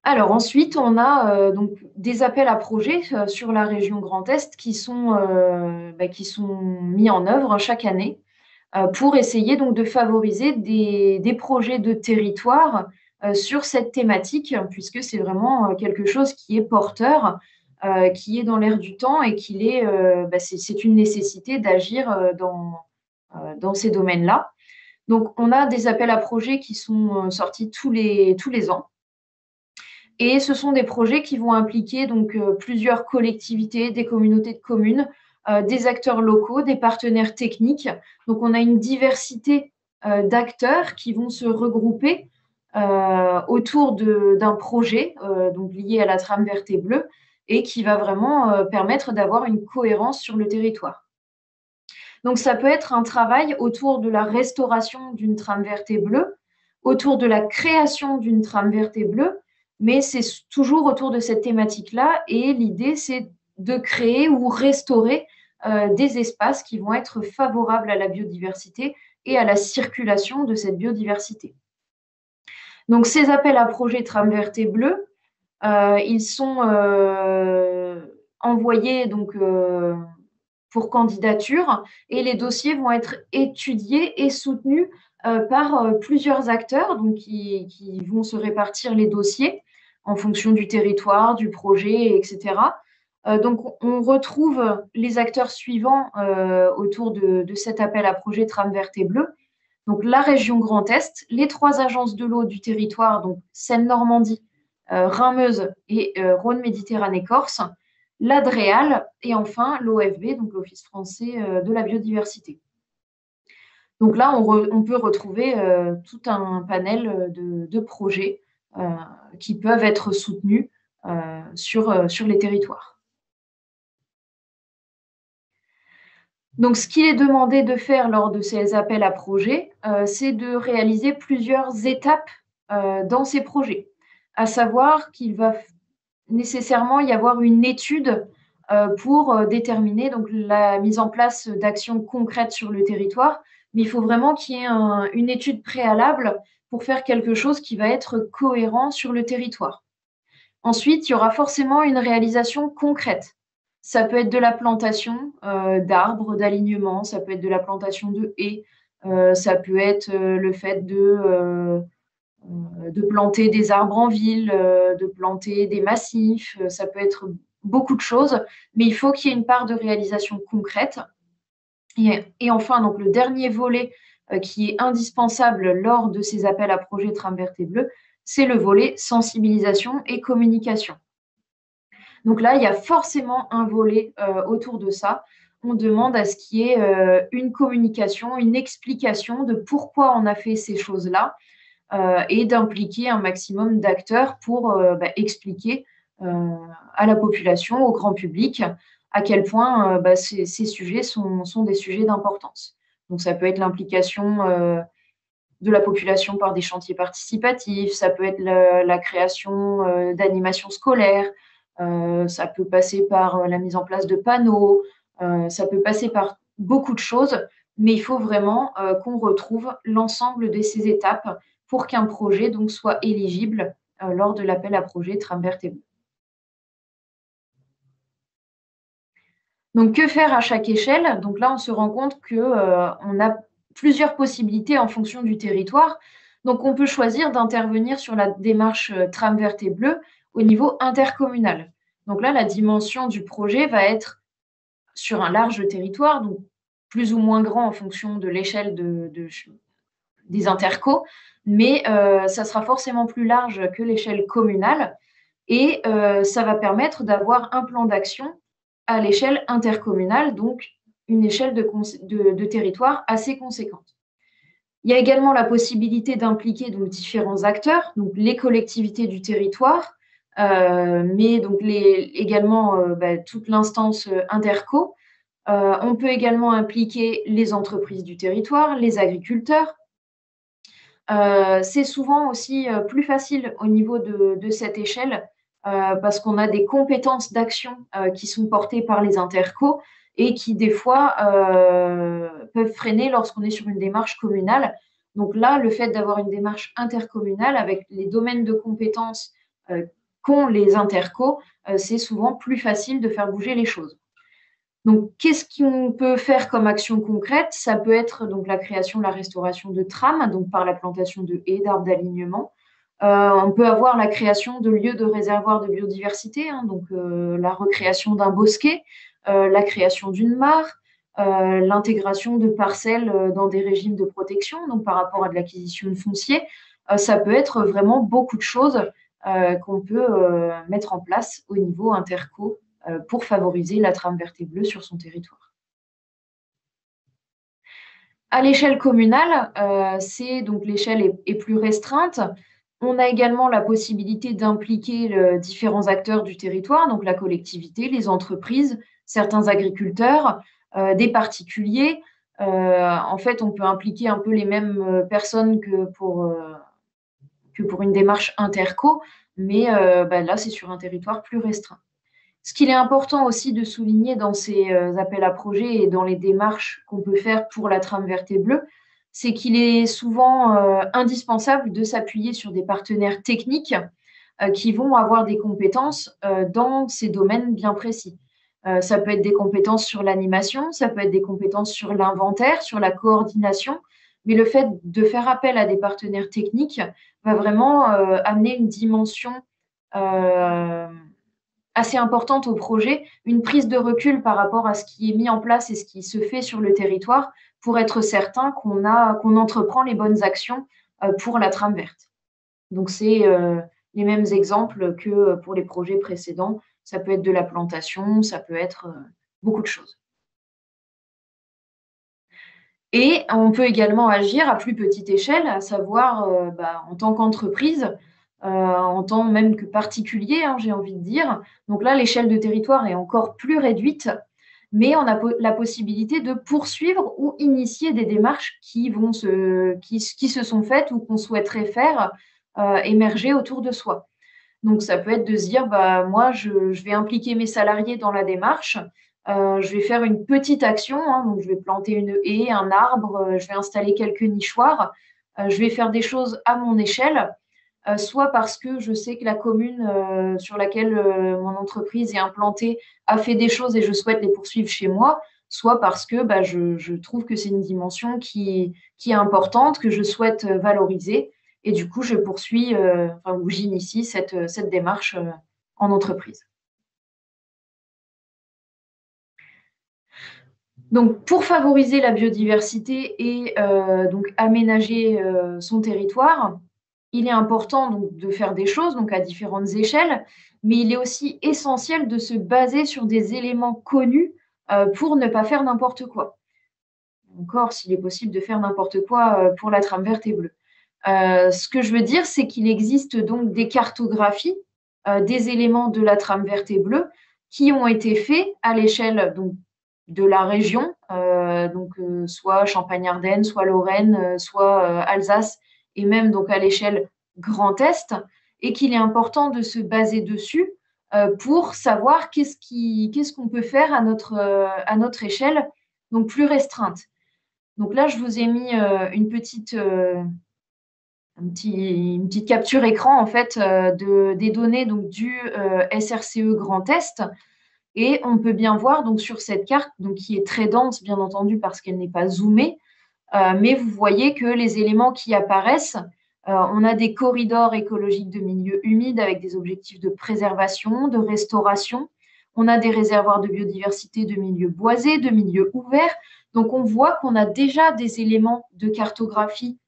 Alors ensuite, on a donc des appels à projets sur la région Grand Est qui sont mis en œuvre chaque année pour essayer donc de favoriser des projets de territoire sur cette thématique, puisque c'est vraiment quelque chose qui est porteur, qui est dans l'air du temps et c'est une nécessité d'agir dans ces domaines-là. Donc, on a des appels à projets qui sont sortis tous les ans. Et ce sont des projets qui vont impliquer donc plusieurs collectivités, des communautés de communes, des acteurs locaux, des partenaires techniques. Donc, on a une diversité d'acteurs qui vont se regrouper autour d'un projet donc lié à la trame verte et bleue et qui va vraiment permettre d'avoir une cohérence sur le territoire. Donc, ça peut être un travail autour de la restauration d'une trame verte et bleue, autour de la création d'une trame verte et bleue, mais c'est toujours autour de cette thématique-là. Et l'idée, c'est de créer ou restaurer des espaces qui vont être favorables à la biodiversité et à la circulation de cette biodiversité. Donc, ces appels à projets trame verte et bleue, ils sont envoyés donc pour candidature et les dossiers vont être étudiés et soutenus par plusieurs acteurs donc qui vont se répartir les dossiers en fonction du territoire, du projet, etc. Donc, on retrouve les acteurs suivants autour de cet appel à projet trame verte et bleue. Donc, la région Grand Est, les 3 agences de l'eau du territoire, donc Seine-Normandie, Rhin-Meuse et Rhône-Méditerranée-Corse, l'ADREAL et enfin l'OFB, donc l'Office français de la biodiversité. Donc là, on peut retrouver tout un panel de projets qui peuvent être soutenus sur les territoires. Donc, ce qu'il est demandé de faire lors de ces appels à projets, c'est de réaliser plusieurs étapes dans ces projets, à savoir qu'il va nécessairement y avoir une étude pour déterminer donc, la mise en place d'actions concrètes sur le territoire, mais il faut vraiment qu'il y ait une étude préalable pour faire quelque chose qui va être cohérent sur le territoire. Ensuite, il y aura forcément une réalisation concrète. Ça peut être de la plantation d'arbres, d'alignement, ça peut être de la plantation de haies, ça peut être le fait de planter des arbres en ville, de planter des massifs, ça peut être beaucoup de choses, mais il faut qu'il y ait une part de réalisation concrète. Et enfin, donc, le dernier volet qui est indispensable lors de ces appels à projets trame verte et bleue, c'est le volet sensibilisation et communication. Donc là, il y a forcément un volet autour de ça. On demande à ce qu'il y ait une communication, une explication de pourquoi on a fait ces choses-là et d'impliquer un maximum d'acteurs pour expliquer à la population, au grand public, à quel point ces sujets sont des sujets d'importance. Donc, ça peut être l'implication de la population par des chantiers participatifs, ça peut être la création d'animations scolaires, ça peut passer par la mise en place de panneaux, ça peut passer par beaucoup de choses, mais il faut vraiment qu'on retrouve l'ensemble de ces étapes pour qu'un projet donc, soit éligible lors de l'appel à projet trame verte et bleue. Donc, que faire à chaque échelle? Donc là, on se rend compte qu'on a plusieurs possibilités en fonction du territoire. Donc, on peut choisir d'intervenir sur la démarche trame verte et bleue au niveau intercommunal. Donc là, la dimension du projet va être sur un large territoire, donc plus ou moins grand en fonction de l'échelle des intercos, mais ça sera forcément plus large que l'échelle communale et ça va permettre d'avoir un plan d'action à l'échelle intercommunale, donc une échelle de territoire assez conséquente. Il y a également la possibilité d'impliquer donc différents acteurs, donc les collectivités du territoire, mais donc également toute l'instance interco. On peut également impliquer les entreprises du territoire, les agriculteurs. C'est souvent aussi plus facile au niveau de cette échelle parce qu'on a des compétences d'action qui sont portées par les intercos et qui, des fois, peuvent freiner lorsqu'on est sur une démarche communale. Donc là, le fait d'avoir une démarche intercommunale avec les domaines de compétences qu'ont les intercos, c'est souvent plus facile de faire bouger les choses. Donc, qu'est-ce qu'on peut faire comme action concrète? Ça peut être donc la création, la restauration de trames, donc par la plantation de haies, d'arbres d'alignement. On peut avoir la création de lieux de réservoirs de biodiversité, donc la recréation d'un bosquet, la création d'une mare, l'intégration de parcelles dans des régimes de protection, donc par rapport à de l'acquisition de foncier. Ça peut être vraiment beaucoup de choses qu'on peut mettre en place au niveau interco pour favoriser la trame verte et bleue sur son territoire. À l'échelle communale, donc l'échelle est plus restreinte. On a également la possibilité d'impliquer différents acteurs du territoire, donc la collectivité, les entreprises, certains agriculteurs, des particuliers. En fait, on peut impliquer un peu les mêmes personnes que pour une démarche interco, mais là, c'est sur un territoire plus restreint. Ce qu'il est important aussi de souligner dans ces appels à projets et dans les démarches qu'on peut faire pour la trame verte et bleue, c'est qu'il est souvent indispensable de s'appuyer sur des partenaires techniques qui vont avoir des compétences dans ces domaines bien précis. Ça peut être des compétences sur l'animation, ça peut être des compétences sur l'inventaire, sur la coordination, mais le fait de faire appel à des partenaires techniques va vraiment amener une dimension assez importante au projet, une prise de recul par rapport à ce qui est mis en place et ce qui se fait sur le territoire pour être certain qu'on entreprend les bonnes actions pour la trame verte. Donc, c'est les mêmes exemples que pour les projets précédents. Ça peut être de la plantation, ça peut être beaucoup de choses. Et on peut également agir à plus petite échelle, à savoir en tant qu'entreprise, en tant même que particulier, j'ai envie de dire. Donc là, l'échelle de territoire est encore plus réduite, mais on a la possibilité de poursuivre ou initier des démarches qui se sont faites ou qu'on souhaiterait faire émerger autour de soi. Donc, ça peut être de se dire, moi, je vais impliquer mes salariés dans la démarche. Je vais faire une petite action, donc je vais planter une haie, un arbre, je vais installer quelques nichoirs. Je vais faire des choses à mon échelle, soit parce que je sais que la commune sur laquelle mon entreprise est implantée a fait des choses et je souhaite les poursuivre chez moi, soit parce que je trouve que c'est une dimension qui est importante, que je souhaite valoriser. Et du coup, je poursuis ou j'initie cette démarche en entreprise. Donc, pour favoriser la biodiversité et donc aménager son territoire, il est important donc, de faire des choses donc, à différentes échelles, mais il est aussi essentiel de se baser sur des éléments connus pour ne pas faire n'importe quoi. Encore, s'il est possible de faire n'importe quoi pour la trame verte et bleue. Ce que je veux dire, c'est qu'il existe donc des cartographies des éléments de la trame verte et bleue qui ont été faits à l'échelle de la région, soit Champagne-Ardenne, soit Lorraine, soit Alsace, et même donc à l'échelle Grand Est, et qu'il est important de se baser dessus pour savoir qu'est-ce qu'on peut faire à notre échelle, donc plus restreinte. Donc là, je vous ai mis une petite capture écran en fait des données donc du SRCE Grand Est, et on peut bien voir donc sur cette carte donc qui est très dense bien entendu parce qu'elle n'est pas zoomée, mais vous voyez que les éléments qui apparaissent On a des corridors écologiques de milieux humides avec des objectifs de préservation, de restauration. On a des réservoirs de biodiversité de milieux boisés, de milieux ouverts. Donc, on voit qu'on a déjà des éléments de cartographie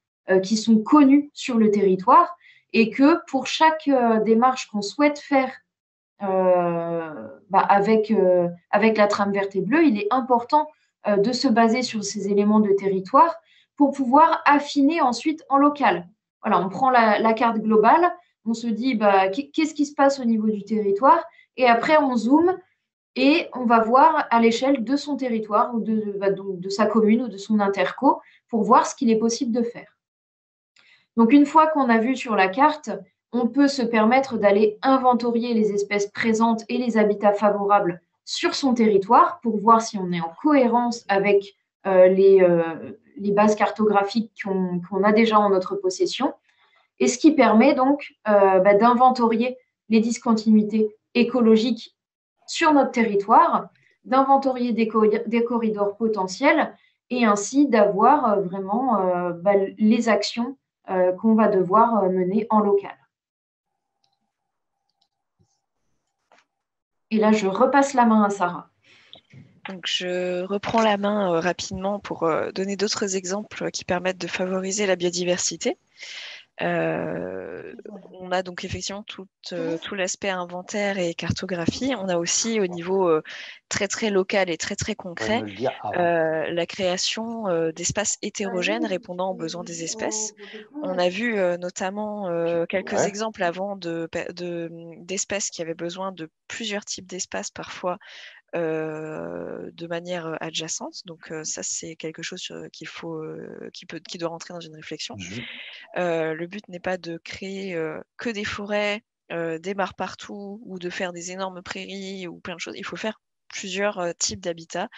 qui sont connus sur le territoire et que pour chaque démarche qu'on souhaite faire avec la trame verte et bleue, il est important de se baser sur ces éléments de territoire pour pouvoir affiner ensuite en local. Voilà, on prend la carte globale, on se dit qu'est-ce qui se passe au niveau du territoire, et après on zoome et on va voir à l'échelle de son territoire ou de sa commune ou de son interco pour voir ce qu'il est possible de faire. Donc, une fois qu'on a vu sur la carte, on peut se permettre d'aller inventorier les espèces présentes et les habitats favorables sur son territoire pour voir si on est en cohérence avec les bases cartographiques qu'on a déjà en notre possession. Et ce qui permet donc d'inventorier les discontinuités écologiques sur notre territoire, d'inventorier des corridors potentiels et ainsi d'avoir vraiment les actions qu'on va devoir mener en local. Et là, je repasse la main à Sarah. Donc, je reprends la main rapidement pour donner d'autres exemples qui permettent de favoriser la biodiversité. On a donc effectivement tout l'aspect inventaire et cartographie. On a aussi au niveau très très local et très très concret la création d'espaces hétérogènes répondant aux besoins des espèces. On a vu notamment quelques exemples avant d'espèces qui avaient besoin de plusieurs types d'espaces parfois de manière adjacente. Donc ça, c'est quelque chose qui doit rentrer dans une réflexion. Le but n'est pas de créer que des forêts, des mares partout, ou de faire des énormes prairies ou plein de choses. Il faut faire plusieurs types d'habitats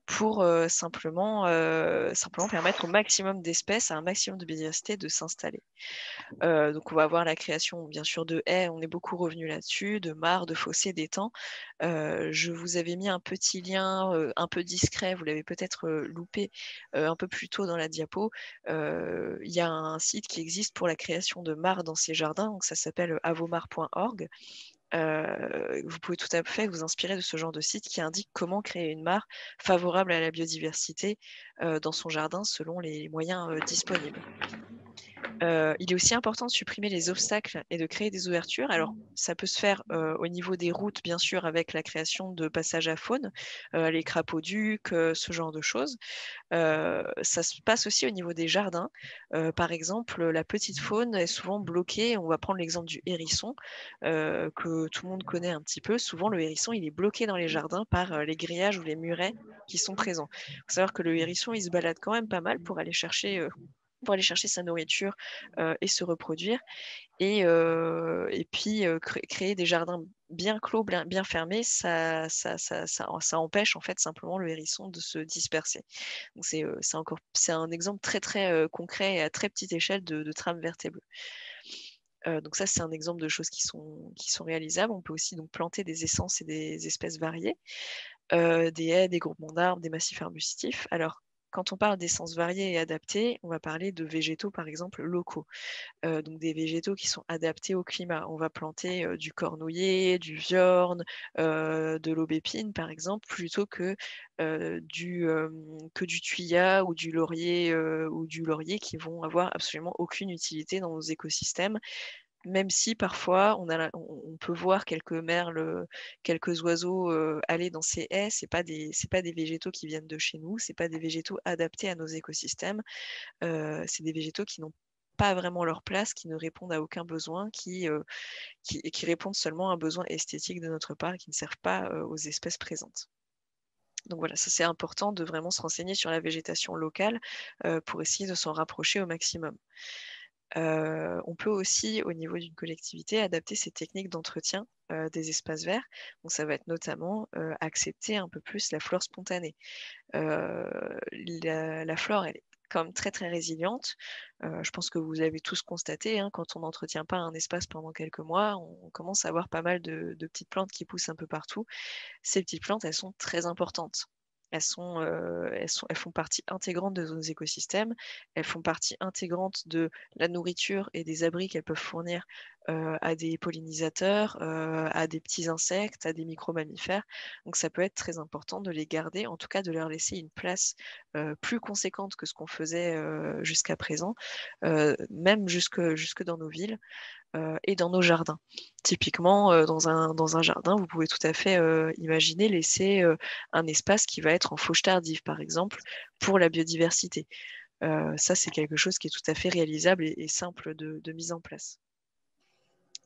pour simplement permettre au maximum d'espèces, à un maximum de biodiversité de s'installer. Donc on va avoir la création bien sûr de haies, on est beaucoup revenu là-dessus, de mares, de fossés, d'étangs. Je vous avais mis un petit lien un peu discret, vous l'avez peut-être loupé un peu plus tôt dans la diapo. Il y a un site qui existe pour la création de mares dans ces jardins, donc ça s'appelle avomar.org. Vous pouvez tout à fait vous inspirer de ce genre de site qui indique comment créer une mare favorable à la biodiversité dans son jardin selon les moyens disponibles. Il est aussi important de supprimer les obstacles et de créer des ouvertures. Alors, ça peut se faire au niveau des routes, bien sûr, avec la création de passages à faune, les crapauducs, ce genre de choses. Ça se passe aussi au niveau des jardins. Par exemple, la petite faune est souvent bloquée. On va prendre l'exemple du hérisson, que tout le monde connaît un petit peu. Souvent, le hérisson, il est bloqué dans les jardins par les grillages ou les murets qui sont présents. Il faut savoir que le hérisson, il se balade quand même pas mal pour aller chercher sa nourriture et se reproduire. Et puis, créer des jardins bien clos, bien fermés, ça empêche en fait simplement le hérisson de se disperser. Donc c'est un exemple très très concret et à très petite échelle de trame verte et bleue. Donc ça, c'est un exemple de choses qui sont réalisables. On peut aussi donc planter des essences et des espèces variées, des haies, des groupements d'arbres, des massifs arbustifs. Alors, quand on parle d'essences variées et adaptées, on va parler de végétaux, par exemple, locaux. Donc des végétaux qui sont adaptés au climat. On va planter du cornouiller, du viorne, de l'aubépine, par exemple, plutôt que du thuya ou du laurier qui vont avoir absolument aucune utilité dans nos écosystèmes. Même si parfois on peut voir quelques merles, quelques oiseaux aller dans ces haies, c'est pas des végétaux qui viennent de chez nous, c'est pas des végétaux adaptés à nos écosystèmes, c'est des végétaux qui n'ont pas vraiment leur place, qui ne répondent à aucun besoin, qui répondent seulement à un besoin esthétique de notre part et qui ne servent pas aux espèces présentes. Donc voilà, ça c'est important de vraiment se renseigner sur la végétation locale pour essayer de s'en rapprocher au maximum. On peut aussi, au niveau d'une collectivité, adapter ses techniques d'entretien des espaces verts. Donc, ça va être notamment accepter un peu plus la flore spontanée. La flore, elle est quand même très très résiliente. Je pense que vous avez tous constaté, hein, quand on n'entretient pas un espace pendant quelques mois, on commence à avoir pas mal de petites plantes qui poussent un peu partout. Ces petites plantes, elles sont très importantes. elles font partie intégrante de nos écosystèmes, elles font partie intégrante de la nourriture et des abris qu'elles peuvent fournir à des pollinisateurs, à des petits insectes, à des micro-mammifères. Donc ça peut être très important de les garder, en tout cas de leur laisser une place plus conséquente que ce qu'on faisait jusqu'à présent, même jusque dans nos villes. Et dans nos jardins. Typiquement, dans un jardin, vous pouvez tout à fait imaginer laisser un espace qui va être en fauche tardive, par exemple, pour la biodiversité. Ça, c'est quelque chose qui est tout à fait réalisable et simple de mise en place.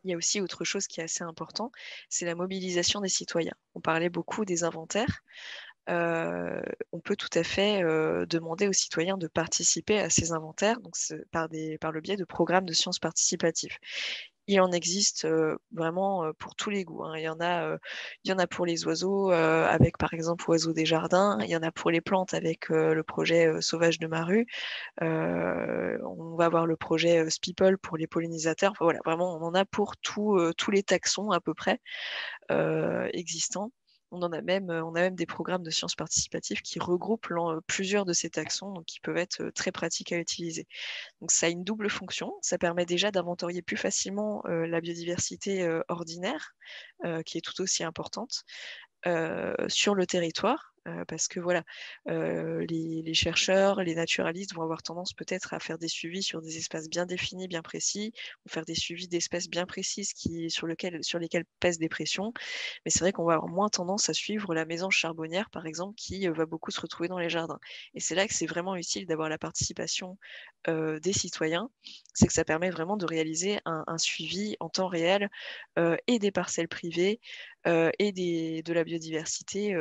Il y a aussi autre chose qui est assez important, c'est la mobilisation des citoyens. On parlait beaucoup des inventaires. On peut tout à fait demander aux citoyens de participer à ces inventaires, donc par le biais de programmes de sciences participatives. Il en existe vraiment pour tous les goûts, hein. Il y en a pour les oiseaux avec par exemple Oiseaux des jardins, il y en a pour les plantes avec le projet Sauvage de ma rue, on va avoir le projet Speople pour les pollinisateurs. Enfin, voilà, vraiment on en a pour tous les taxons à peu près existants. On a même des programmes de sciences participatives qui regroupent plusieurs de ces taxons, donc qui peuvent être très pratiques à utiliser. Donc ça a une double fonction. Ça permet déjà d'inventorier plus facilement la biodiversité ordinaire, qui est tout aussi importante, sur le territoire. Parce que voilà, les chercheurs, les naturalistes vont avoir tendance peut-être à faire des suivis sur des espaces bien définis, bien précis, ou faire des suivis d'espèces bien précises sur lesquelles pèsent des pressions. Mais c'est vrai qu'on va avoir moins tendance à suivre la mésange charbonnière, par exemple, qui va beaucoup se retrouver dans les jardins. Et c'est là que c'est vraiment utile d'avoir la participation des citoyens. C'est que ça permet vraiment de réaliser un suivi en temps réel et des parcelles privées et de la biodiversité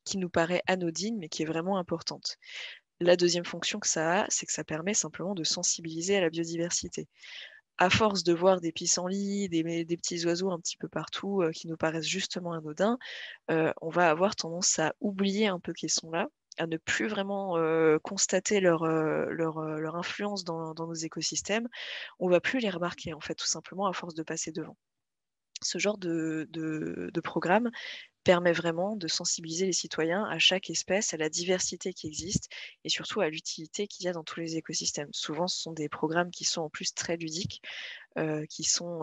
qui nous paraît anodine, mais qui est vraiment importante. La deuxième fonction que ça a, c'est que ça permet simplement de sensibiliser à la biodiversité. À force de voir des pissenlits, des petits oiseaux un petit peu partout qui nous paraissent justement anodins, on va avoir tendance à oublier un peu qu'ils sont là, à ne plus vraiment constater leur influence dans nos écosystèmes. On ne va plus les remarquer, en fait, tout simplement à force de passer devant. Ce genre de programme permet vraiment de sensibiliser les citoyens à chaque espèce, à la diversité qui existe et surtout à l'utilité qu'il y a dans tous les écosystèmes. Souvent, ce sont des programmes qui sont en plus très ludiques, qui sont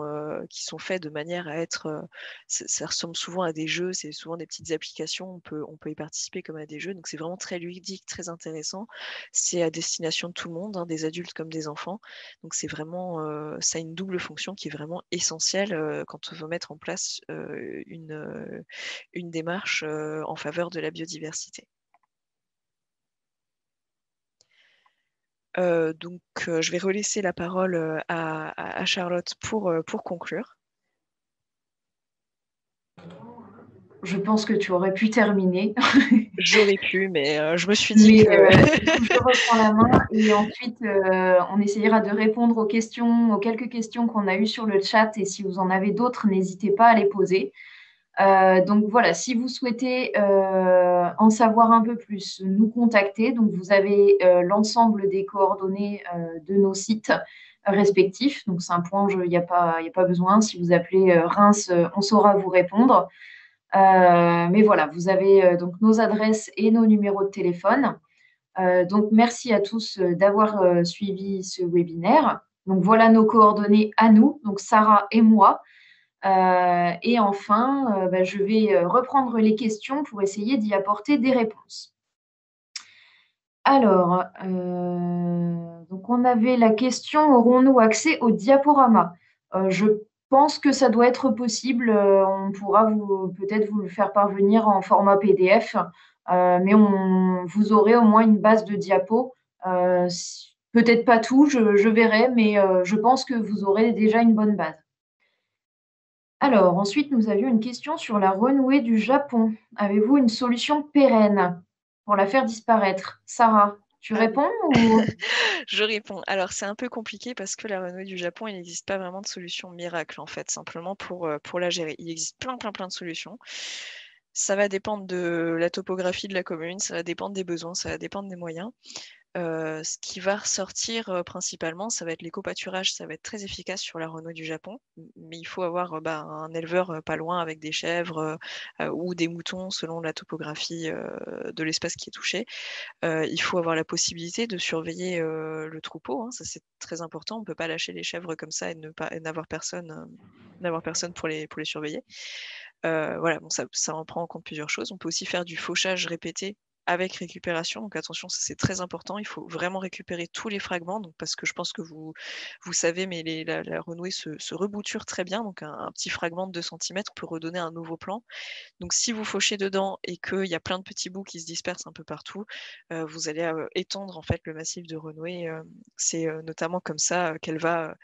faits de manière à être... ça ressemble souvent à des jeux, c'est souvent des petites applications, on peut y participer comme à des jeux, donc c'est vraiment très ludique, très intéressant. C'est à destination de tout le monde, hein, des adultes comme des enfants. Donc c'est vraiment, ça a une double fonction qui est vraiment essentielle quand on veut mettre en place une démarche en faveur de la biodiversité. Donc, je vais relaisser la parole à Charlotte pour conclure. Je pense que tu aurais pu terminer. J'aurais pu, mais je me suis dit que... Je reprends la main et ensuite, on essayera de répondre aux quelques questions qu'on a eues sur le chat et si vous en avez d'autres, n'hésitez pas à les poser. Donc voilà, si vous souhaitez en savoir un peu plus, nous contacter. Donc vous avez l'ensemble des coordonnées de nos sites respectifs. Donc Saint-Ponge, il n'y a pas besoin. Si vous appelez Reims, on saura vous répondre. Mais voilà, vous avez donc nos adresses et nos numéros de téléphone. Donc merci à tous d'avoir suivi ce webinaire. Donc voilà nos coordonnées à nous, donc Sarah et moi. Et enfin, je vais reprendre les questions pour essayer d'y apporter des réponses. Alors, donc on avait la question, aurons-nous accès au diaporama? Je pense que ça doit être possible. On pourra peut-être vous le faire parvenir en format PDF, mais vous aurez au moins une base de diapos. Peut-être pas tout, je verrai, mais je pense que vous aurez déjà une bonne base. Alors, ensuite, nous avions une question sur la renouée du Japon. Avez-vous une solution pérenne pour la faire disparaître? Sarah, tu réponds ou... Je réponds. Alors, c'est un peu compliqué parce que la renouée du Japon, il n'existe pas vraiment de solution miracle, en fait, simplement pour la gérer. Il existe plein de solutions. Ça va dépendre de la topographie de la commune, ça va dépendre des besoins, ça va dépendre des moyens. Ce qui va ressortir principalement, ça va être l'éco-pâturage, ça va être très efficace sur la renouée du Japon, mais il faut avoir un éleveur pas loin avec des chèvres ou des moutons selon la topographie de l'espace qui est touché. Il faut avoir la possibilité de surveiller le troupeau, hein, ça c'est très important, on ne peut pas lâcher les chèvres comme ça et n'avoir personne pour les surveiller. Voilà, bon, ça en prend en compte plusieurs choses. On peut aussi faire du fauchage répété avec récupération. Donc attention, ça c'est très important. Il faut vraiment récupérer tous les fragments. Donc, parce que je pense que vous savez, mais la renouée se rebouture très bien. Donc un petit fragment de 2 centimètres peut redonner un nouveau plan. Donc si vous fauchez dedans et qu'il y a plein de petits bouts qui se dispersent un peu partout, vous allez étendre en fait le massif de renouée. C'est notamment comme ça qu'elle va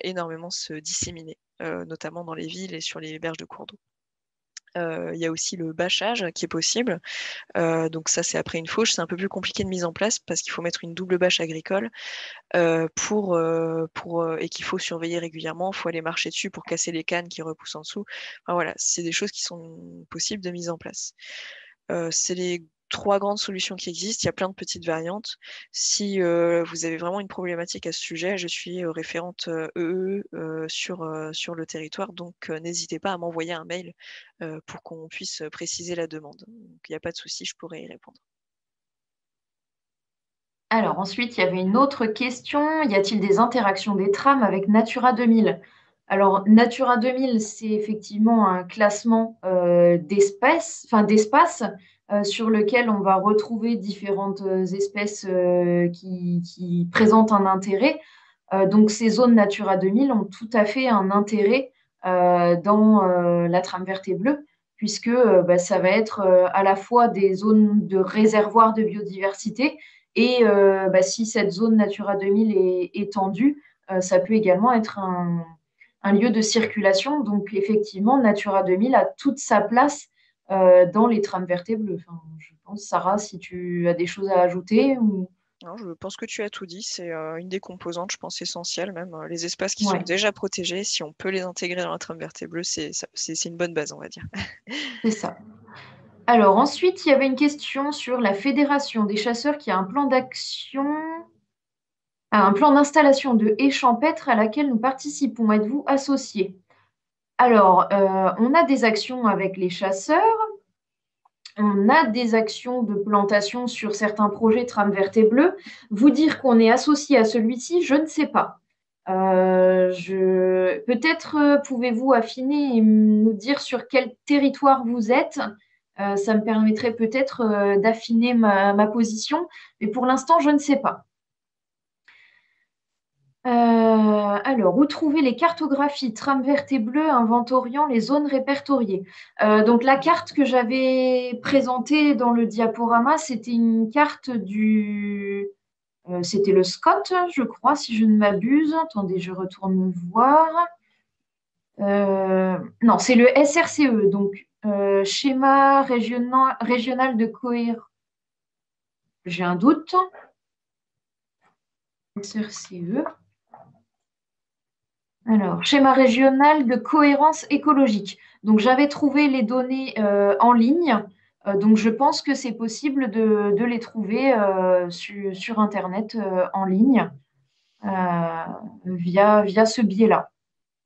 énormément se disséminer, notamment dans les villes et sur les berges de cours d'eau. Il y a aussi le bâchage qui est possible. Donc ça, c'est après une fauche. C'est un peu plus compliqué de mise en place parce qu'il faut mettre une double bâche agricole et qu'il faut surveiller régulièrement. Il faut aller marcher dessus pour casser les cannes qui repoussent en dessous. Enfin, voilà, c'est des choses qui sont possibles de mise en place. C'est les 3 grandes solutions qui existent. Il y a plein de petites variantes. Si vous avez vraiment une problématique à ce sujet, je suis référente sur le territoire, donc n'hésitez pas à m'envoyer un mail pour qu'on puisse préciser la demande. Donc, il n'y a pas de souci, je pourrai y répondre. Alors ensuite, il y avait une autre question. Y a-t-il des interactions des trames avec Natura 2000? Alors Natura 2000, c'est effectivement un classement d'espèces, d'espaces sur lequel on va retrouver différentes espèces qui présentent un intérêt. Donc ces zones Natura 2000 ont tout à fait un intérêt dans la trame verte et bleue, puisque ça va être à la fois des zones de réservoir de biodiversité, et si cette zone Natura 2000 est étendue, ça peut également être un lieu de circulation. Donc, effectivement, Natura 2000 a toute sa place dans les trames vertes et bleues. Enfin, je pense, Sarah, si tu as des choses à ajouter ou... Non, je pense que tu as tout dit. C'est une des composantes, je pense, essentielles même. Les espaces qui sont Ouais, déjà protégés, si on peut les intégrer dans la trame verte et bleue, c'est une bonne base, on va dire. c'est ça. Alors, ensuite, il y avait une question sur la Fédération des chasseurs qui a un plan d'action, un plan d'installation de haies champêtres à laquelle nous participons. Êtes-vous associés? Alors, on a des actions avec les chasseurs, on a des actions de plantation sur certains projets trame verte et bleue. Vous dire qu'on est associé à celui-ci, je ne sais pas. Peut-être pouvez-vous affiner et nous dire sur quel territoire vous êtes. Ça me permettrait peut-être d'affiner ma position, mais pour l'instant, je ne sais pas. Alors, où trouver les cartographies trame verte et bleue inventoriant les zones répertoriées? Donc, la carte que j'avais présentée dans le diaporama, c'était une carte c'était le Scott, je crois, si je ne m'abuse. Attendez, je retourne voir. Non, c'est le SRCE, donc schéma régional de cohérence. J'ai un doute. SRCE. Alors, schéma régional de cohérence écologique. Donc, j'avais trouvé les données en ligne. Donc, je pense que c'est possible de les trouver sur Internet en ligne via ce biais-là.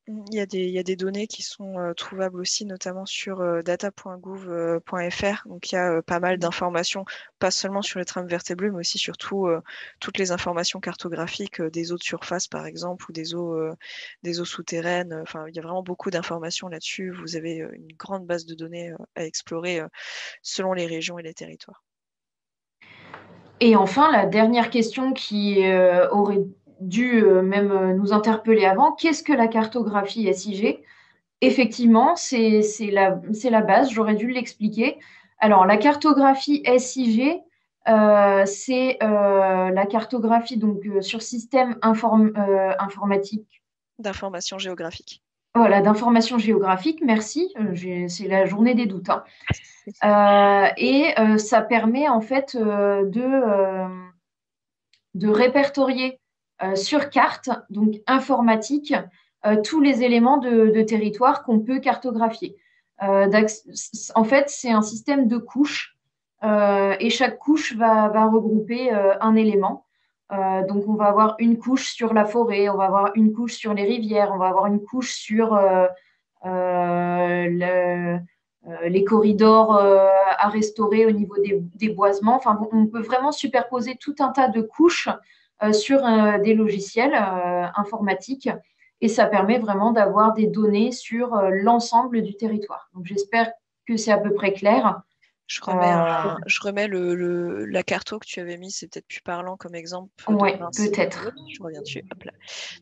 Il y a des données qui sont trouvables aussi, notamment sur data.gouv.fr. Donc, il y a pas mal d'informations, pas seulement sur les trames vertes et bleues, mais aussi sur toutes les informations cartographiques des eaux de surface, par exemple, ou des eaux souterraines. Enfin, il y a vraiment beaucoup d'informations là-dessus. Vous avez une grande base de données à explorer selon les régions et les territoires. Et enfin, la dernière question qui aurait dû même nous interpeller avant, qu'est-ce que la cartographie SIG? Effectivement, c'est la base, j'aurais dû l'expliquer. Alors, la cartographie SIG, c'est la cartographie donc, sur système informatique. D'informations géographiques. Voilà, d'information géographique, merci. C'est la journée des doutes, hein. Et ça permet en fait de répertorier sur carte, donc informatique, tous les éléments de territoire qu'on peut cartographier. En fait, c'est un système de couches et chaque couche va regrouper un élément. Donc, on va avoir une couche sur la forêt, on va avoir une couche sur les rivières, on va avoir une couche sur les corridors à restaurer au niveau des boisements. Enfin, on peut vraiment superposer tout un tas de couches sur des logiciels informatiques et ça permet vraiment d'avoir des données sur l'ensemble du territoire. Donc, j'espère que c'est à peu près clair. Je remets la carto que tu avais mis, c'est peut-être plus parlant comme exemple de Oui, principe. peut-être. Je reviens dessus. Hop là.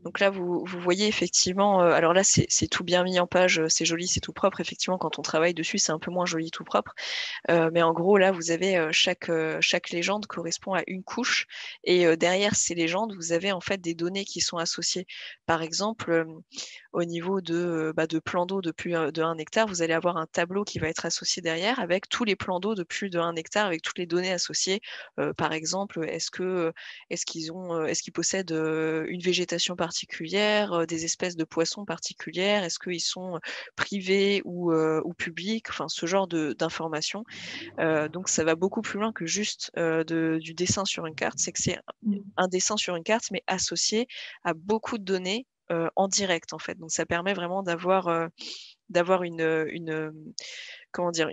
Donc là, vous voyez effectivement, alors là, c'est tout bien mis en page, c'est joli, c'est tout propre. Effectivement, quand on travaille dessus, c'est un peu moins joli, tout propre. Mais en gros, là, vous avez chaque légende correspond à une couche. Et derrière ces légendes, vous avez en fait des données qui sont associées. Par exemple, au niveau de plans d'eau de plus de 1 hectare, vous allez avoir un tableau qui va être associé derrière avec tous les plans d'eau de plus de 1 hectare, avec toutes les données associées. Par exemple, est-ce qu'ils possèdent une végétation particulière, des espèces de poissons particulières, est-ce qu'ils sont privés ou publics, enfin ce genre d'informations. Donc ça va beaucoup plus loin que juste du dessin sur une carte, c'est que c'est un dessin sur une carte, mais associé à beaucoup de données en direct, en fait. Donc ça permet vraiment d'avoir comment dire,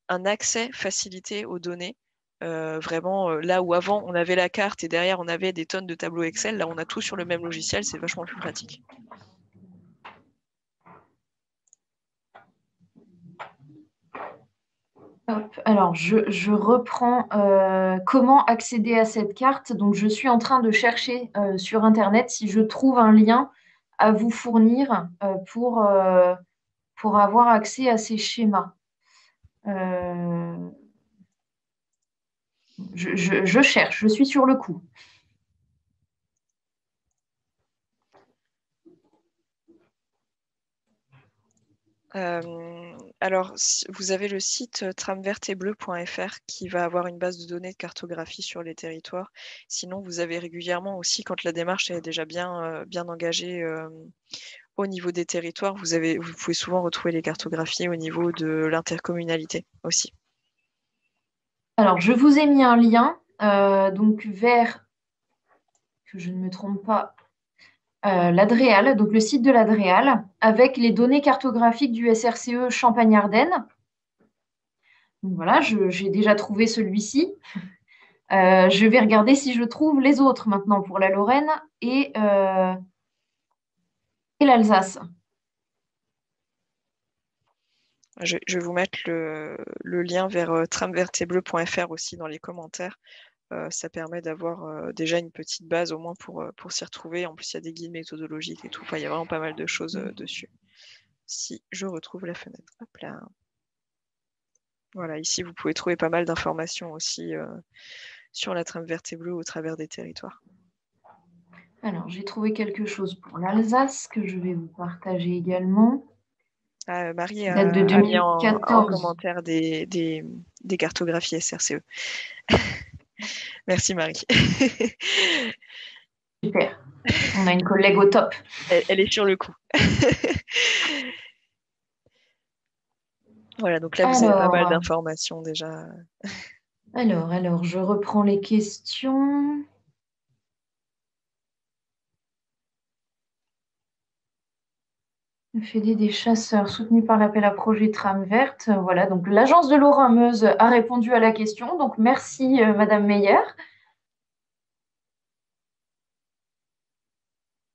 un accès facilité aux données. Vraiment, là où avant on avait la carte et derrière on avait des tonnes de tableaux Excel, là on a tout sur le même logiciel, c'est vachement plus pratique. Hop. Alors, je reprends comment accéder à cette carte. Donc, je suis en train de chercher sur Internet si je trouve un lien à vous fournir pour avoir accès à ces schémas. Je cherche, je suis sur le coup. Alors, vous avez le site tramvertebleu.fr qui va avoir une base de données de cartographie sur les territoires. Sinon, vous avez régulièrement aussi, quand la démarche est déjà bien engagée au niveau des territoires, vous pouvez souvent retrouver les cartographies au niveau de l'intercommunalité aussi. Alors, je vous ai mis un lien donc vers, que je ne me trompe pas, l'Adréal, donc le site de l'Adréal, avec les données cartographiques du SRCE Champagne-Ardenne. Donc voilà, j'ai déjà trouvé celui-ci. Je vais regarder si je trouve les autres maintenant pour la Lorraine et l'Alsace. Je vais vous mettre le lien vers tramvertebleu.fr aussi dans les commentaires. Ça permet d'avoir déjà une petite base au moins pour s'y retrouver. En plus, il y a des guides méthodologiques et tout. Enfin, il y a vraiment pas mal de choses dessus. Si je retrouve la fenêtre. Hop là. Voilà, ici, vous pouvez trouver pas mal d'informations aussi sur la trame verte et bleue au travers des territoires. Alors, j'ai trouvé quelque chose pour l'Alsace que je vais vous partager également. Marie date de a mis en 2014. commentaire des cartographies SRCE. Merci Marie. Super. On a une collègue au top. Elle est sur le coup. Voilà, donc là, vous avez pas mal d'informations déjà. Alors, je reprends les questions. Le Fédé des chasseurs soutenu par l'appel à projet Trame verte. Voilà, donc l'agence de l'Eau-Meuse a répondu à la question. Donc merci Madame Meyer.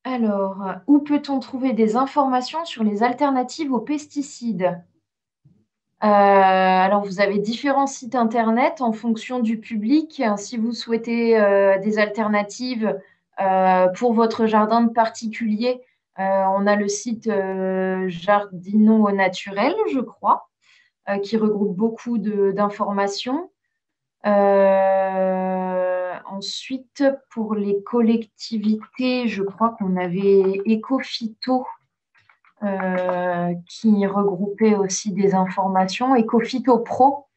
Alors, où peut-on trouver des informations sur les alternatives aux pesticides? Alors, vous avez différents sites internet en fonction du public. Si vous souhaitez des alternatives pour votre jardin de particulier, on a le site Jardinons au naturel, je crois, qui regroupe beaucoup d'informations. Ensuite, pour les collectivités, je crois qu'on avait Ecophyto qui regroupait aussi des informations, Ecophyto Pro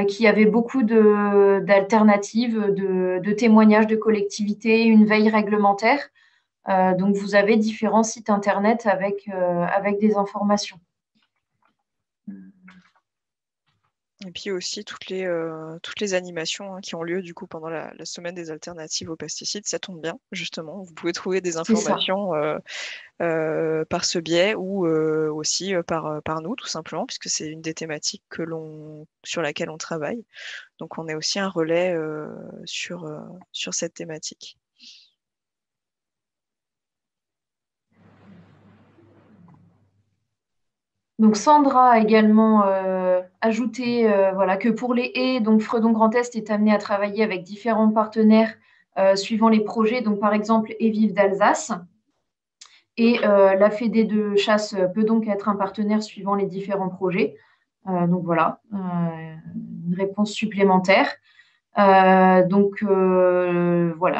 qui avait beaucoup d'alternatives, de témoignages de collectivités, une veille réglementaire. Donc, vous avez différents sites internet avec des informations. Et puis aussi toutes les animations qui ont lieu du coup pendant la semaine des alternatives aux pesticides, ça tombe bien, justement. Vous pouvez trouver des C'est ça. informations par ce biais ou aussi par nous, tout simplement, puisque c'est une des thématiques sur laquelle on travaille. Donc on est aussi un relais sur cette thématique. Donc Sandra a également ajouté voilà, que pour les haies, donc Fredon Grand Est est amené à travailler avec différents partenaires suivant les projets. Donc par exemple, Haies Vives d'Alsace. Et la Fédé de chasse peut donc être un partenaire suivant les différents projets. Donc voilà, une réponse supplémentaire. Voilà,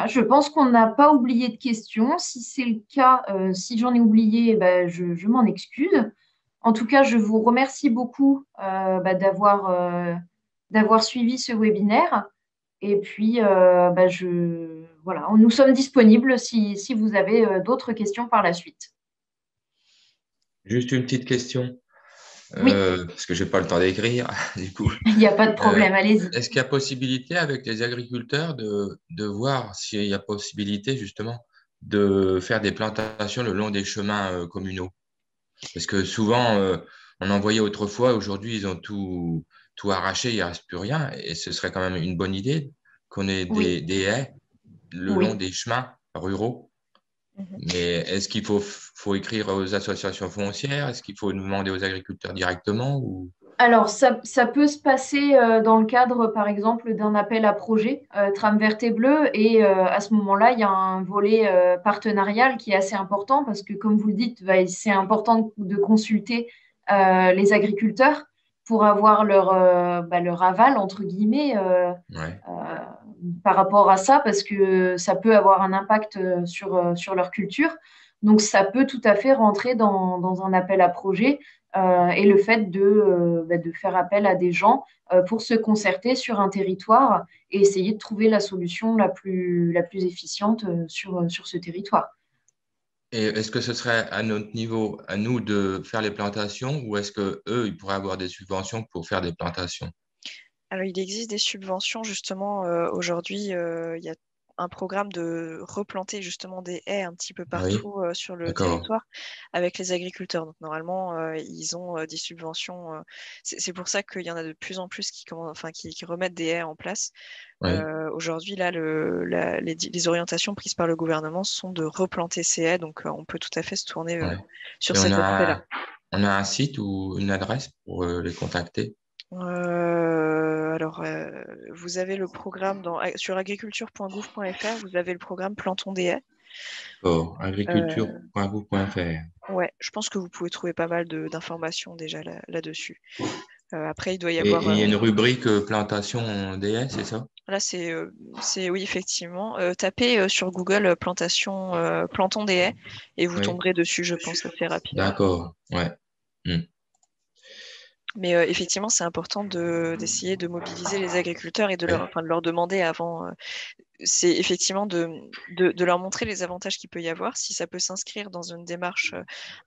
je pense qu'on n'a pas oublié de questions. Si c'est le cas, si j'en ai oublié, ben, je m'en excuse. En tout cas, je vous remercie beaucoup d'avoir suivi ce webinaire. Et puis, voilà, nous sommes disponibles si vous avez d'autres questions par la suite. Juste une petite question, Oui, parce que j'ai pas le temps d'écrire, du coup. il n'y a pas de Euh, problème, allez-y. Est-ce qu'il y a possibilité avec les agriculteurs de voir s'il y a possibilité justement de faire des plantations le long des chemins communaux? Parce que souvent, on en voyait autrefois, aujourd'hui, ils ont tout arraché, il ne reste plus rien. Et ce serait quand même une bonne idée qu'on ait Oui, des haies le long oui. des chemins ruraux. Mhm. Mais est-ce qu'il faut écrire aux associations foncières? Est-ce qu'il faut demander aux agriculteurs directement ou... Alors, ça peut se passer dans le cadre, par exemple, d'un appel à projet Trame verte et bleue. Et à ce moment-là, il y a un volet partenarial qui est assez important parce que, comme vous le dites, bah, c'est important de consulter les agriculteurs pour avoir leur aval, entre guillemets, Ouais. euh, par rapport à ça, parce que ça peut avoir un impact sur leur culture. Donc, ça peut tout à fait rentrer dans un appel à projet et le fait de faire appel à des gens pour se concerter sur un territoire et essayer de trouver la solution la plus efficiente sur ce territoire. Et est-ce que ce serait à notre niveau, à nous, de faire les plantations ou est-ce que eux, ils pourraient avoir des subventions pour faire des plantations? Alors, il existe des subventions, justement, aujourd'hui, il y a un programme de replanter justement des haies un petit peu Oui, partout sur le d'accord. territoire avec les agriculteurs. Donc, normalement, ils ont des subventions. C'est pour ça qu'il y en a de plus en plus qui remettent des haies en place. Oui. Aujourd'hui, là, les orientations prises par le gouvernement sont de replanter ces haies. Donc, on peut tout à fait se tourner Ouais. sur Et cet aspect-là. on a un site ou une adresse pour les contacter? Alors, vous avez le programme sur agriculture.gouv.fr, vous avez le programme Plantons des haies. D'accord. Euh, Agriculture.gouv.fr. ouais, je pense que vous pouvez trouver pas mal d'informations déjà là-dessus. Après, il doit y Et avoir. il y a une rubrique plantation DS, c'est ça? Là, oui, effectivement. Tapez sur Google plantons des haies et vous Oui. tomberez dessus, je pense, assez rapidement. D'accord. Ouais. Hmm. Mais effectivement, c'est important d'essayer de mobiliser les agriculteurs et Ouais. de leur demander avant. C'est effectivement de leur montrer les avantages qu'il peut y avoir. Si ça peut s'inscrire dans une démarche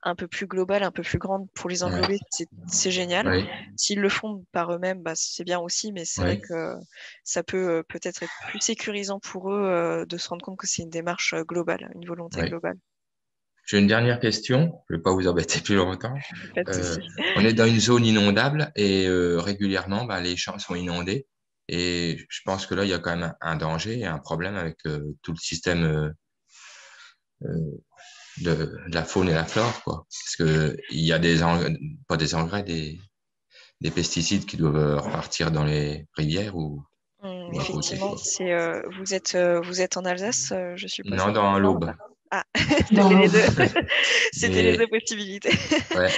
un peu plus globale, un peu plus grande pour les Ouais. englober, c'est génial. Oui. S'ils le font par eux-mêmes, bah, c'est bien aussi, mais c'est vrai Oui. que ça peut peut-être être plus sécurisant pour eux de se rendre compte que c'est une démarche globale, une volonté Oui. globale. J'ai une dernière question. Je ne vais pas vous embêter plus longtemps. Pas de Euh, souci. on est dans une zone inondable et régulièrement, bah, les champs sont inondés. Et je pense que là, il y a quand même un danger et un problème avec tout le système euh, de la faune et la flore, quoi. Parce que il y a pas des engrais, des pesticides qui doivent repartir dans les rivières ou à côté, Effectivement, quoi. vous êtes en Alsace, je suppose. Non, dans Non, l'Aube. ah, c'était les Dans- deux. C'était les deux Et possibilités. ouais,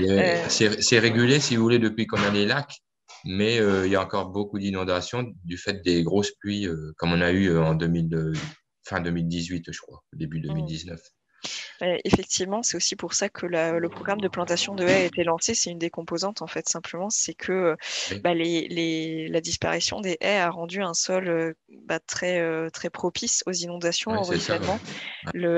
Euh, c'est régulé, si vous voulez, depuis qu'on a les lacs, mais il y a encore beaucoup d'inondations du fait des grosses pluies, comme on a eu en 2000, fin 2018, je crois, début hmm. 2019. Effectivement, c'est aussi pour ça que le programme de plantation de haies a été lancé. C'est une des composantes, en fait, simplement. C'est que Oui, bah, la disparition des haies a rendu un sol très propice aux inondations, ouais, au c'est ça. Ouais. ruissellement.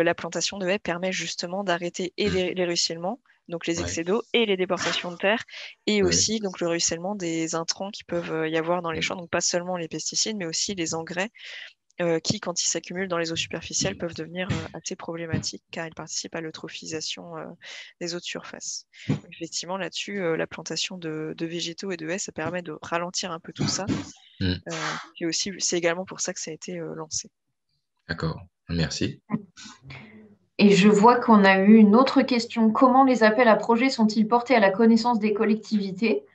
La plantation de haies permet justement d'arrêter et les ruissellements, donc les Ouais, excès d'eau et les déportations de terre, et ouais, aussi donc le ruissellement des intrants qui peuvent y avoir dans les ouais. champs, donc pas seulement les pesticides, mais aussi les engrais qui, quand ils s'accumulent dans les eaux superficielles, peuvent devenir assez problématiques car ils participent à l'eutrophisation des eaux de surface. Donc, effectivement, là-dessus, la plantation de végétaux et de haies, ça permet de ralentir un peu tout ça. Hmm, C'est également pour ça que ça a été lancé. d'accord. Merci. Et je vois qu'on a eu une autre question. Comment les appels à projets sont-ils portés à la connaissance des collectivités?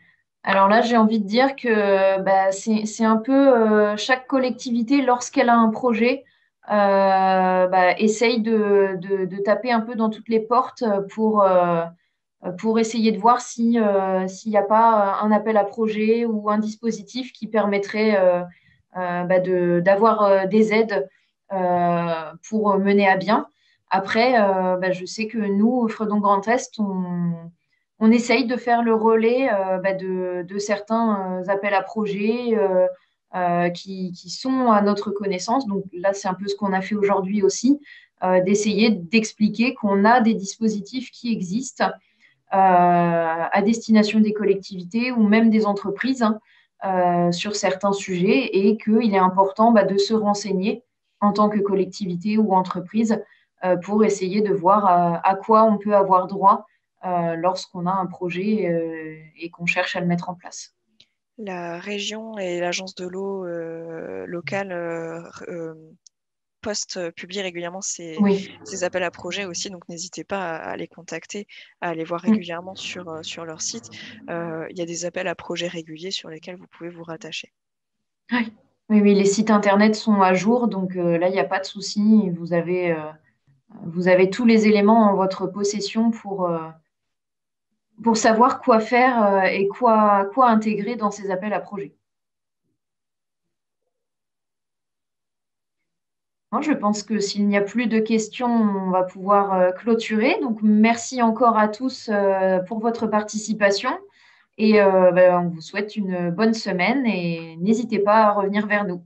Alors là, j'ai envie de dire que bah, c'est un peu chaque collectivité, lorsqu'elle a un projet, bah, essaye de taper un peu dans toutes les portes pour essayer de voir si, s'il n'y a pas un appel à projet ou un dispositif qui permettrait bah, d'avoir des aides pour mener à bien. Après, bah, je sais que nous, au Fredon Grand Est, on essaye de faire le relais bah, de certains appels à projets qui sont à notre connaissance. Donc là, c'est un peu ce qu'on a fait aujourd'hui aussi, d'essayer d'expliquer qu'on a des dispositifs qui existent à destination des collectivités ou même des entreprises hein, sur certains sujets et qu'il est important bah, de se renseigner en tant que collectivité ou entreprise pour essayer de voir à quoi on peut avoir droit lorsqu'on a un projet et qu'on cherche à le mettre en place. La région et l'agence de l'eau locale publient régulièrement Oui. ces appels à projets aussi, donc n'hésitez pas à les contacter, à les voir Mm. régulièrement sur leur site. Il y a des appels à projets réguliers sur lesquels vous pouvez vous rattacher. Oui. Oui, oui, les sites internet sont à jour, donc là, il n'y a pas de souci. Vous avez tous les éléments en votre possession pour savoir quoi faire et quoi intégrer dans ces appels à projets. Moi, je pense que s'il n'y a plus de questions, on va pouvoir clôturer. Donc, merci encore à tous pour votre participation et ben, on vous souhaite une bonne semaine et n'hésitez pas à revenir vers nous.